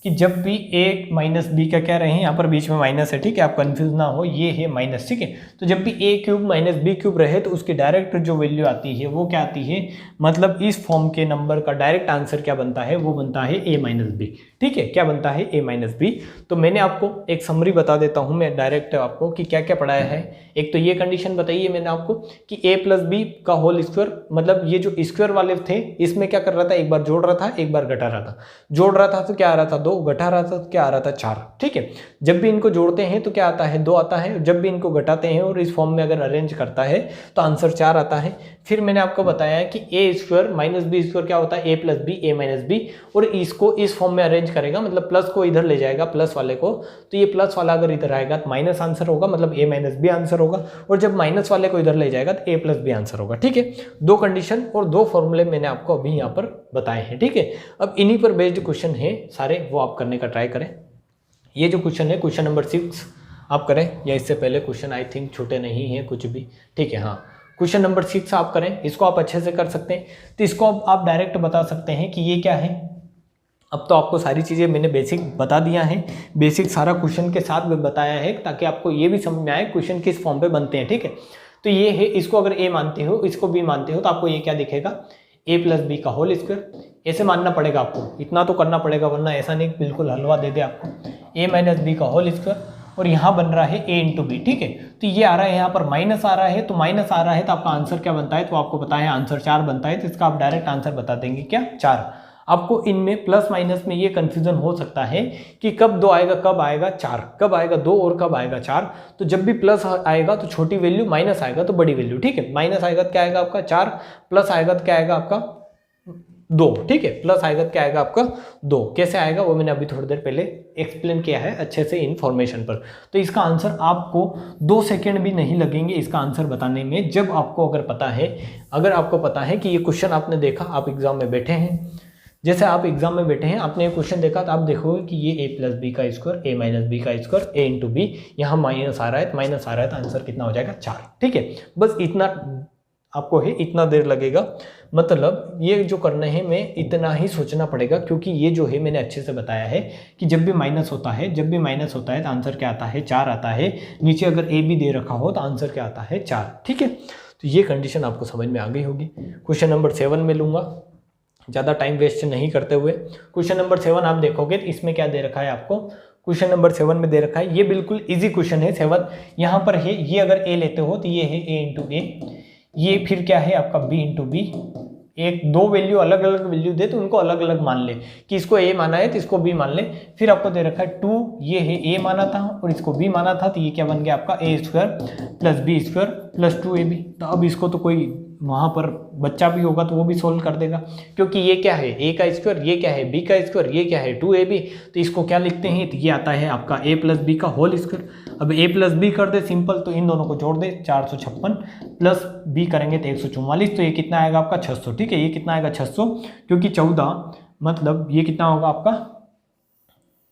कि जब भी a माइनस बी का क्या रहे, यहाँ पर बीच में माइनस है। ठीक है, आप कंफ्यूज ना हो, ये है माइनस। ठीक है, तो जब भी a cube minus B cube रहे तो उसकी डायरेक्ट जो वैल्यू आती है वो क्या आती है, मतलब इस फॉर्म के नंबर का डायरेक्ट आंसर क्या बनता है, वो बनता है a माइनस बी। ठीक है, क्या बनता है, a माइनस बी। तो मैंने आपको एक समरी बता देता हूँ मैं डायरेक्ट आपको कि क्या क्या पढ़ाया है। एक तो ये कंडीशन बताइए मैंने आपको कि a प्लस बी का होल स्क्वायर, मतलब ये जो स्क्वायर वाले थे इसमें क्या कर रहा था, एक बार जोड़ रहा था एक बार घटा रहा था। जोड़ रहा था तो क्या आ रहा था 2, घटा रहा था तो क्या आ रहा था 4। ठीक है, जब भी इनको जोड़ते हैं तो क्या आता है 2 आता है, जब भी इनको घटाते हैं और इस फॉर्म में अगर अरेंज करता है तो आंसर 4 आता है। फिर मैंने आपको बताया है कि a square minus b square क्या होता है, a plus B a minus b, और इसको इस फॉर्म में अरेंज करेगा, मतलब प्लस को इधर ले जाएगा प्लस वाले को, तो ये प्लस वाला अगर इधर आएगा तो माइनस आंसर होगा, मतलब a माइनस बी आंसर होगा, और जब माइनस वाले को इधर ले जाएगा तो a प्लस बी आंसर होगा। ठीक है, 2 कंडीशन और 2 फॉर्मूले मैंने आपको अभी यहाँ पर बताए हैं। ठीक है, अब इन्हीं पर बेस्ड क्वेश्चन है सारे, वो आप करने का ट्राई करें। ये जो क्वेश्चन है क्वेश्चन नंबर 6 आप करें, या इससे पहले क्वेश्चन आई थिंक छोटे नहीं हैं कुछ भी। ठीक है, हाँ, क्वेश्चन नंबर 6 आप करें, इसको आप अच्छे से कर सकते हैं। तो इसको आप डायरेक्ट बता सकते हैं कि ये क्या है। अब तो आपको सारी चीज़ें मैंने बेसिक बता दिया है, बेसिक सारा क्वेश्चन के साथ बताया है ताकि आपको ये भी समझ में आए क्वेश्चन किस फॉर्म पे बनते हैं। ठीक है, तो ये है, इसको अगर a मानते हो इसको b मानते हो तो आपको ये क्या दिखेगा, a प्लस बी का होल स्क्वायर। ऐसे मानना पड़ेगा आपको, इतना तो करना पड़ेगा, वरना ऐसा नहीं बिल्कुल हलवा दे दे आपको। a माइनस बी का होल स्क्वायर, और यहाँ बन रहा है a इंटू बी। ठीक है, तो ये आ रहा है यहाँ पर माइनस आ रहा है, तो माइनस आ रहा है तो आपका आंसर क्या बनता है, तो आपको पता है आंसर 4 बनता है, तो इसका आप डायरेक्ट आंसर बता देंगे क्या, 4। आपको इनमें प्लस माइनस में ये कंफ्यूजन हो सकता है कि कब 2 आएगा कब आएगा 4, कब आएगा 2 और कब आएगा 4। तो जब भी प्लस आएगा तो छोटी वैल्यू, माइनस आएगा तो बड़ी वैल्यू। ठीक है, माइनस आएगा तो क्या आएगा आपका 4, प्लस आएगा तो क्या आएगा आपका 2। ठीक है, प्लस आएगा तो क्या आएगा आपका 2। कैसे आएगा वो मैंने अभी थोड़ी देर पहले एक्सप्लेन किया है अच्छे से इन्फॉर्मेशन पर। तो इसका आंसर आपको 2 सेकेंड भी नहीं लगेंगे इसका आंसर बताने में, जब आपको अगर पता है, अगर आपको पता है कि ये क्वेश्चन आपने देखा, आप एग्जाम में बैठे हैं, जैसे आप एग्जाम में बैठे हैं, आपने एक क्वेश्चन देखा तो आप देखोगे कि ये a प्लस बी का स्क्वायर, a माइनस बी का स्क्वायर, a इंटू बी, यहाँ माइनस आ रहा है, माइनस आ रहा है तो आंसर कितना हो जाएगा 4। ठीक है, बस इतना आपको है, इतना देर लगेगा, मतलब ये जो करना है में इतना ही सोचना पड़ेगा, क्योंकि ये जो है मैंने अच्छे से बताया है कि जब भी माइनस होता है, जब भी माइनस होता है तो आंसर क्या आता है 4 आता है। नीचे अगर a भी दे रखा हो तो आंसर क्या आता है 4। ठीक है, तो ये कंडीशन आपको समझ में आ गई होगी। क्वेश्चन नंबर 7 में लूँगा, ज़्यादा टाइम वेस्ट नहीं करते हुए। क्वेश्चन नंबर 7 आप देखोगे तो इसमें क्या दे रखा है आपको, क्वेश्चन नंबर 7 में दे रखा है, ये बिल्कुल इजी क्वेश्चन है 7। यहाँ पर है, ये अगर a लेते हो तो ये है a इंटू ए, ये फिर क्या है आपका b इंटू बी। एक 2 वैल्यू अलग अलग वैल्यू दे तो उनको अलग अलग मान ले, कि इसको a माना है तो इसको b मान ले। फिर आपको दे रखा है 2, ये है a माना था और इसको b माना था, तो ये क्या बन गया आपका a square plus B square plus 2ab। तो अब इसको तो कोई वहाँ पर बच्चा भी होगा तो वो भी सोल्व कर देगा, क्योंकि ये क्या है a का स्क्वायर, ये क्या है b का स्क्वायर, ये क्या है 2ab। तो इसको क्या लिखते हैं, तो ये आता है आपका a प्लस बी का होल स्क्वायर। अब a प्लस बी कर दे सिंपल, तो इन दोनों को जोड़ दे 456 प्लस b करेंगे तो 144। तो ये कितना आएगा आपका 600। ठीक है, ये कितना आएगा 600, क्योंकि 14 मतलब ये कितना होगा आपका,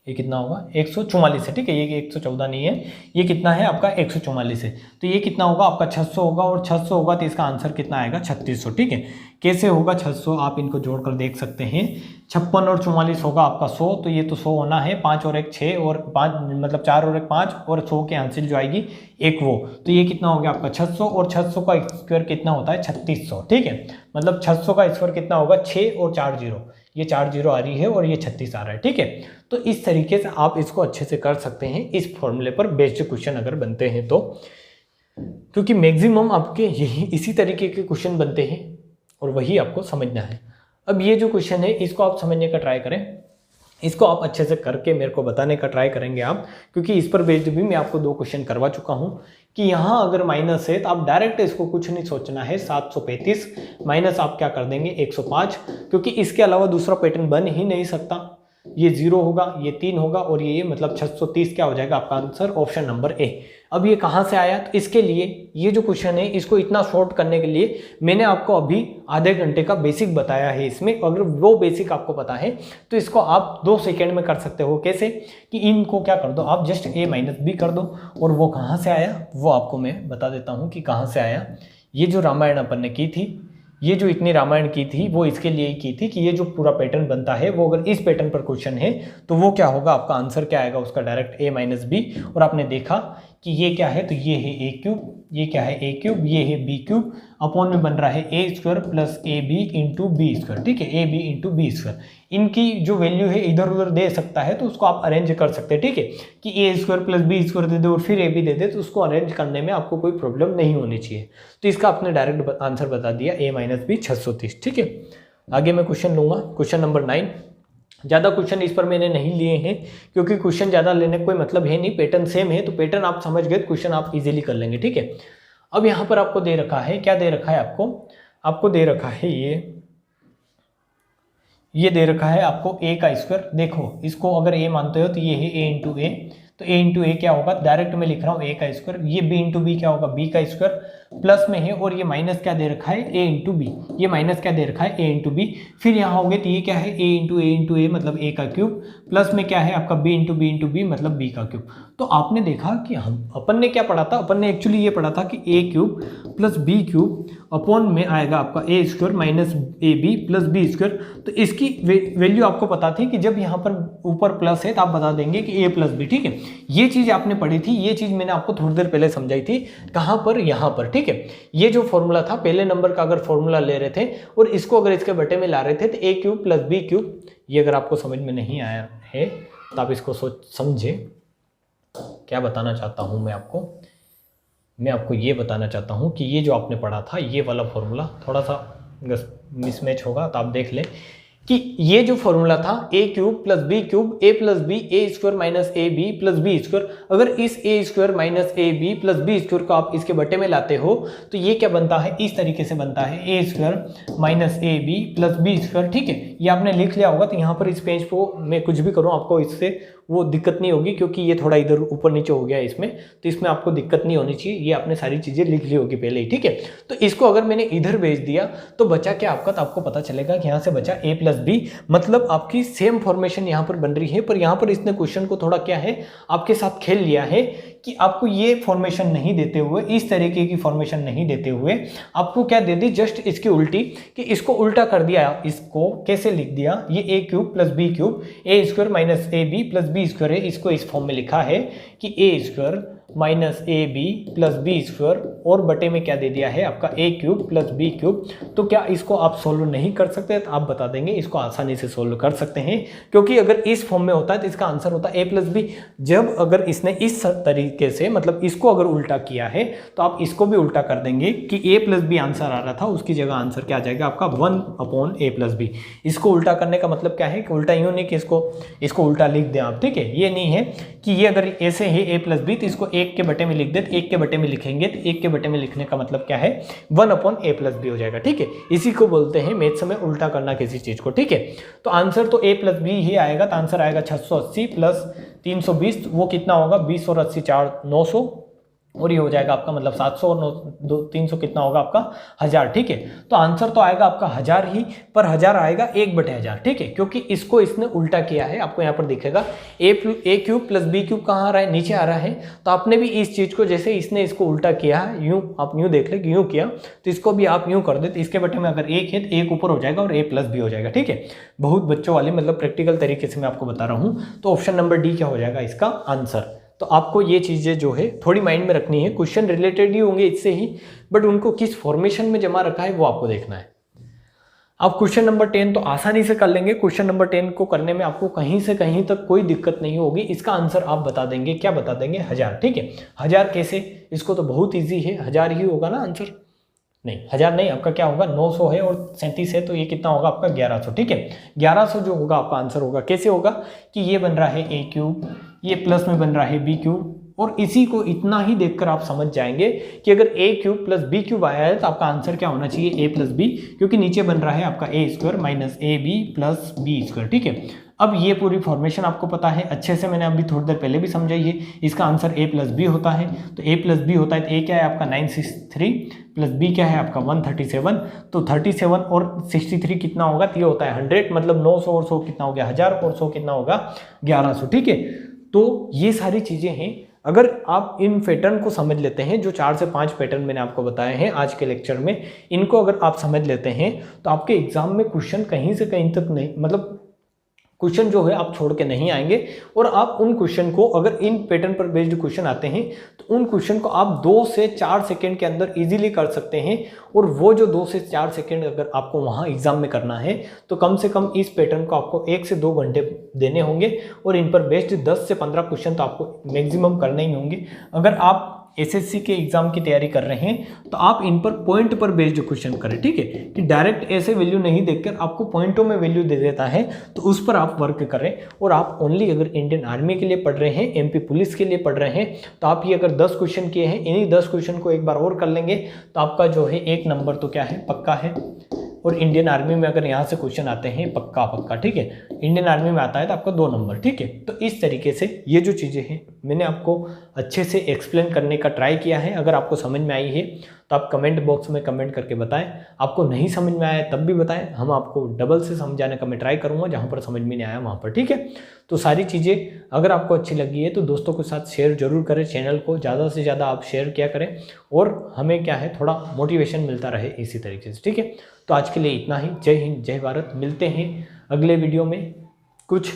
ये कितना होगा 144 है। ठीक है, ये 114 नहीं है, ये कितना है आपका 144 है। तो ये कितना होगा आपका 600 होगा, और 600 होगा तो इसका आंसर कितना आएगा 3600। ठीक है, कैसे होगा 600, आप इनको जोड़कर देख सकते हैं। 56 और 44 होगा आपका 100, तो ये तो 100 होना है, 5 और 1 6 और 5 मतलब 4 और 1 5 और 100 के हासिल जो आएगी एक वो, तो ये कितना हो गया आपका 600, और 600 का स्क्वायर कितना होता है 3600। ठीक है, मतलब 600 का स्क्वायर कितना होगा 6 और 4 जीरो, ये 4 जीरो आ रही है और ये 36 आ रहा है। ठीक है, तो इस तरीके से आप इसको अच्छे से कर सकते हैं इस फॉर्मूले पर बेस्ड क्वेश्चन अगर बनते हैं तो, क्योंकि मैक्सिमम आपके यही इसी तरीके के क्वेश्चन बनते हैं और वही आपको समझना है। अब ये जो क्वेश्चन है इसको आप समझने का ट्राई करें, इसको आप अच्छे से करके मेरे को बताने का ट्राई करेंगे आप, क्योंकि इस पर बेस्ड भी मैं आपको 2 क्वेश्चन करवा चुका हूं कि यहाँ अगर माइनस है तो आप डायरेक्ट इसको कुछ नहीं सोचना है, 735 माइनस आप क्या कर देंगे 105, क्योंकि इसके अलावा दूसरा पैटर्न बन ही नहीं सकता। ये 0 होगा, ये 3 होगा और ये मतलब 630 क्या हो जाएगा आपका आंसर, ऑप्शन नंबर ए। अब ये कहाँ से आया, तो इसके लिए ये जो क्वेश्चन है इसको इतना शॉर्ट करने के लिए मैंने आपको अभी आधे घंटे का बेसिक बताया है। इसमें अगर वो बेसिक आपको पता है तो इसको आप 2 सेकेंड में कर सकते हो। कैसे, कि इनको क्या कर दो आप जस्ट a माइनस बी कर दो, और वो कहाँ से आया वो आपको मैं बता देता हूँ कि कहाँ से आया। ये जो रामायण अपन ने की थी, ये जो इतनी रामायण की थी वो इसके लिए ही की थी कि ये जो पूरा पैटर्न बनता है वो अगर इस पैटर्न पर क्वेश्चन है तो वो क्या होगा, आपका आंसर क्या आएगा उसका डायरेक्ट a माइनस बी। और आपने देखा कि ये क्या है, तो ये है a क्यूब, ये क्या है a क्यूब, ये है b क्यूब, अपॉन में बन रहा है a square plus A b into b square. ठीक है, a b into b square, इनकी जो वैल्यू है इधर उधर दे सकता है तो उसको आप अरेंज कर सकते हैं। ठीक है, कि A square plus B square दे दे और फिर ए बी दे दे, तो उसको अरेंज करने में आपको कोई प्रॉब्लम नहीं होनी चाहिए। तो इसका आपने डायरेक्ट आंसर बता दिया a माइनस बी 630। ठीक है, आगे मैं क्वेश्चन लूँगा, क्वेश्चन नंबर 9। ज़्यादा क्वेश्चन इस पर मैंने नहीं लिए हैं क्योंकि क्वेश्चन ज़्यादा लेने का कोई मतलब है नहीं, पैटर्न सेम है, तो पैटर्न आप समझ गए, क्वेश्चन आप इजीली कर लेंगे। ठीक है, अब यहाँ पर आपको दे रखा है, क्या दे रखा है आपको दे रखा है ये दे रखा है आपको a का स्क्वायर। देखो इसको अगर a मानते हो तो ये है a इंटू ए, तो a इंटू ए क्या होगा, डायरेक्ट मैं लिख रहा हूँ a का स्क्वायर, ये b इंटू बी क्या होगा b का स्क्वायर, प्लस में है और ये माइनस क्या दे रखा है a इंटू बी, ये माइनस क्या दे रखा है a इंटू बी। फिर यहाँ हो गए तो ये क्या है a इंटू ए मतलब a का क्यूब, प्लस में क्या है आपका b इंटू बी मतलब b का क्यूब। तो आपने देखा कि हम अपन ने क्या पढ़ा था, अपन ने एक्चुअली ये पढ़ा था कि a cube plus b cube upon में आएगा आपका a square minus A B plus B square. तो इसकी वैल्यू आपको पता थी कि जब यहाँ पर ऊपर प्लस है तो आप बता देंगे कि a प्लस बी। ठीक है, ये चीज़ आपने पढ़ी थी, ये चीज़ मैंने आपको थोड़ी देर पहले समझाई थी, कहाँ पर, यहाँ पर। ठीक है, ये जो फॉर्मूला था पहले नंबर का अगर फॉर्मूला ले रहे थे और इसको अगर इसके बटे में ला रहे थे तो a cube plus B cube, ये अगर आपको समझ में नहीं आया है तो आप इसको समझे। क्या बताना चाहता हूँ मैं आपको ये बताना चाहता हूँ कि ये जो आपने पढ़ा था ये वाला फॉर्मूला थोड़ा सा मिसमैच होगा, तो आप देख लें कि ये जो फॉर्मूला था a cube plus B cube A plus B A square minus A B plus B square, अगर इस a square minus A B plus B square को आप इसके बटे में लाते हो तो ये क्या बनता है, इस तरीके से बनता है a square minus A B plus B square. ठीक है, ये आपने लिख लिया होगा, तो यहाँ पर इस पेज को मैं कुछ भी करूँ आपको इससे वो दिक्कत नहीं होगी, क्योंकि ये थोड़ा इधर ऊपर नीचे हो गया है इसमें, तो इसमें आपको दिक्कत नहीं होनी चाहिए, ये आपने सारी चीज़ें लिख ली होगी पहले ही। ठीक है, तो इसको अगर मैंने इधर भेज दिया तो बचा क्या आपका, तो आपको पता चलेगा कि यहाँ से बचा a प्लस बी, मतलब आपकी सेम फॉर्मेशन यहाँ पर बन रही है, पर यहाँ पर इसने क्वेश्चन को थोड़ा क्या है आपके साथ खेल लिया है कि आपको ये फॉर्मेशन नहीं देते हुए, इस तरीके की फॉर्मेशन नहीं देते हुए आपको क्या दे दी, जस्ट इसकी उल्टी, कि इसको उल्टा कर दिया। इसको कैसे लिख दिया, ये a cube plus B cube A square minus A B plus B square है, इसको इस फॉर्म में लिखा है कि A square minus A B plus B square, और बटे में क्या दे दिया है आपका a cube plus B cube. तो क्या इसको आप सोल्व नहीं कर सकते, तो आप बता देंगे इसको आसानी से सोल्व कर सकते हैं, क्योंकि अगर इस फॉर्म में होता है तो इसका आंसर होता है a प्लस बी। जब अगर इसने इस तरीके से मतलब इसको अगर उल्टा किया है तो आप इसको भी उल्टा कर देंगे कि a प्लस बी आंसर आ रहा था, उसकी जगह आंसर क्या आ जाएगा आपका 1/a प्लस बी। इसको उल्टा करने का मतलब क्या है कि उल्टा यूँ नहीं कि इसको उल्टा लिख दें आप। ठीक है, ये नहीं है कि ये अगर ऐसे है a प्लस बी तो इसको 1 के बटे में लिख दे, 1 के बटे में लिखेंगे तो 1 के बटे में लिखने का मतलब क्या है 1/a+b हो जाएगा। ठीक है, इसी को बोलते हैं मैथ्स में उल्टा करना किसी चीज को। ठीक है, तो आंसर तो a+b ही आएगा, तो आंसर आएगा 680 प्लस 320, वो कितना होगा 20 और 80 4 900, और ये हो जाएगा आपका मतलब 700 और 300 कितना होगा आपका 1000। ठीक है, तो आंसर तो आएगा आपका 1000 ही, पर 1000 आएगा 1/1000। ठीक है, क्योंकि इसको इसने उल्टा किया है। आपको यहाँ पर दिखेगा a³ प्लस b³ कहाँ आ रहा है, नीचे आ रहा है। तो आपने भी इस चीज को जैसे इसने इसको उल्टा किया है, यूं आप यूं देख ले कि यूं किया, तो इसको भी आप यूं कर दे, तो इसके बटे में अगर 1 है तो 1 ऊपर हो जाएगा और a+b हो जाएगा। ठीक है, बहुत बच्चों वाले मतलब प्रैक्टिकल तरीके से मैं आपको बता रहा हूँ। तो ऑप्शन नंबर डी क्या हो जाएगा इसका आंसर। तो आपको ये चीज़ें जो है थोड़ी माइंड में रखनी है, क्वेश्चन रिलेटेड ही होंगे इससे ही, बट उनको किस फॉर्मेशन में जमा रखा है वो आपको देखना है। आप क्वेश्चन नंबर 10 तो आसानी से कर लेंगे। क्वेश्चन नंबर 10 को करने में आपको कहीं से कहीं तक कोई दिक्कत नहीं होगी। इसका आंसर आप बता देंगे, क्या बता देंगे 1000। ठीक है, 1000 कैसे, इसको तो बहुत ईजी है, 1000 ही होगा ना आंसर। नहीं 1000 नहीं, आपका क्या होगा 900 है और 37 है, तो ये कितना होगा आपका 1100। ठीक है, 1100 जो होगा आपका आंसर होगा। कैसे होगा कि ये बन रहा है a³, ये प्लस में बन रहा है b³, और इसी को इतना ही देखकर आप समझ जाएंगे कि अगर a³ प्लस b³ आया है तो आपका आंसर क्या होना चाहिए a प्लस b, क्योंकि नीचे बन रहा है आपका a² minus ab plus b²। ठीक है, अब ये पूरी फॉर्मेशन आपको पता है अच्छे से, मैंने अभी थोड़ी देर पहले भी समझाई है। इसका आंसर a प्लस b होता है, तो a प्लस b होता है तो a क्या है आपका 963 प्लस b क्या है आपका 137, तो 37 और 63 कितना होगा, तो ये होता है 100, मतलब 900 और 100 कितना हो गया 1000 और 100 कितना होगा 1100। ठीक है, तो ये सारी चीज़ें हैं। अगर आप इन पैटर्न को समझ लेते हैं, जो 4 से 5 पैटर्न मैंने आपको बताए हैं आज के लेक्चर में, इनको अगर आप समझ लेते हैं तो आपके एग्जाम में क्वेश्चन कहीं से कहीं तक नहीं, मतलब क्वेश्चन जो है आप छोड़ के नहीं आएंगे। और आप उन क्वेश्चन को, अगर इन पैटर्न पर बेस्ड क्वेश्चन आते हैं तो उन क्वेश्चन को आप 2 से 4 सेकंड के अंदर इजीली कर सकते हैं। और वो जो 2 से 4 सेकंड अगर आपको वहाँ एग्जाम में करना है तो कम से कम इस पैटर्न को आपको 1 से 2 घंटे देने होंगे, और इन पर बेस्ड 10 से 15 क्वेश्चन तो आपको मैक्सिमम करने ही होंगे। अगर आप एसएससी के एग्जाम की तैयारी कर रहे हैं तो आप इन पर पॉइंट पर बेस्ड क्वेश्चन करें। ठीक है, कि डायरेक्ट ऐसे वैल्यू नहीं देखकर आपको पॉइंटों में वैल्यू दे देता है, तो उस पर आप वर्क करें। और आप ओनली अगर इंडियन आर्मी के लिए पढ़ रहे हैं, एमपी पुलिस के लिए पढ़ रहे हैं, तो आप ये अगर 10 क्वेश्चन किए हैं, इन्हीं 10 क्वेश्चन को एक बार और कर लेंगे तो आपका जो है 1 नंबर तो क्या है पक्का है। और इंडियन आर्मी में अगर यहाँ से क्वेश्चन आते हैं पक्का, ठीक है, इंडियन आर्मी में आता है तो आपका 2 नंबर। ठीक है, तो इस तरीके से ये जो चीज़ें हैं मैंने आपको अच्छे से एक्सप्लेन करने का ट्राई किया है। अगर आपको समझ में आई है तो आप कमेंट बॉक्स में कमेंट करके बताएं। आपको नहीं समझ में आया तब भी बताएं, हम आपको डबल से समझाने का मैं ट्राई करूँगा, जहाँ पर समझ में नहीं आया वहाँ पर। ठीक है, तो सारी चीज़ें अगर आपको अच्छी लगी है तो दोस्तों के साथ शेयर जरूर करें, चैनल को ज़्यादा से ज़्यादा आप शेयर किया करें, और हमें क्या है थोड़ा मोटिवेशन मिलता रहे इसी तरीके से। ठीक है, तो आज के लिए इतना ही। जय हिंद, जय भारत। मिलते हैं अगले वीडियो में कुछ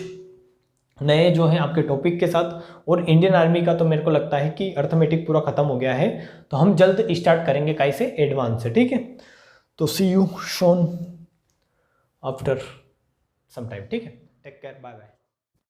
नए जो हैं आपके टॉपिक के साथ। और इंडियन आर्मी का तो मेरे को लगता है कि अर्थमेटिक पूरा खत्म हो गया है, तो हम जल्द स्टार्ट करेंगे कैसे एडवांस से। ठीक है, तो see you soon after some time. ठीक है, टेक केयर, बाय बाय।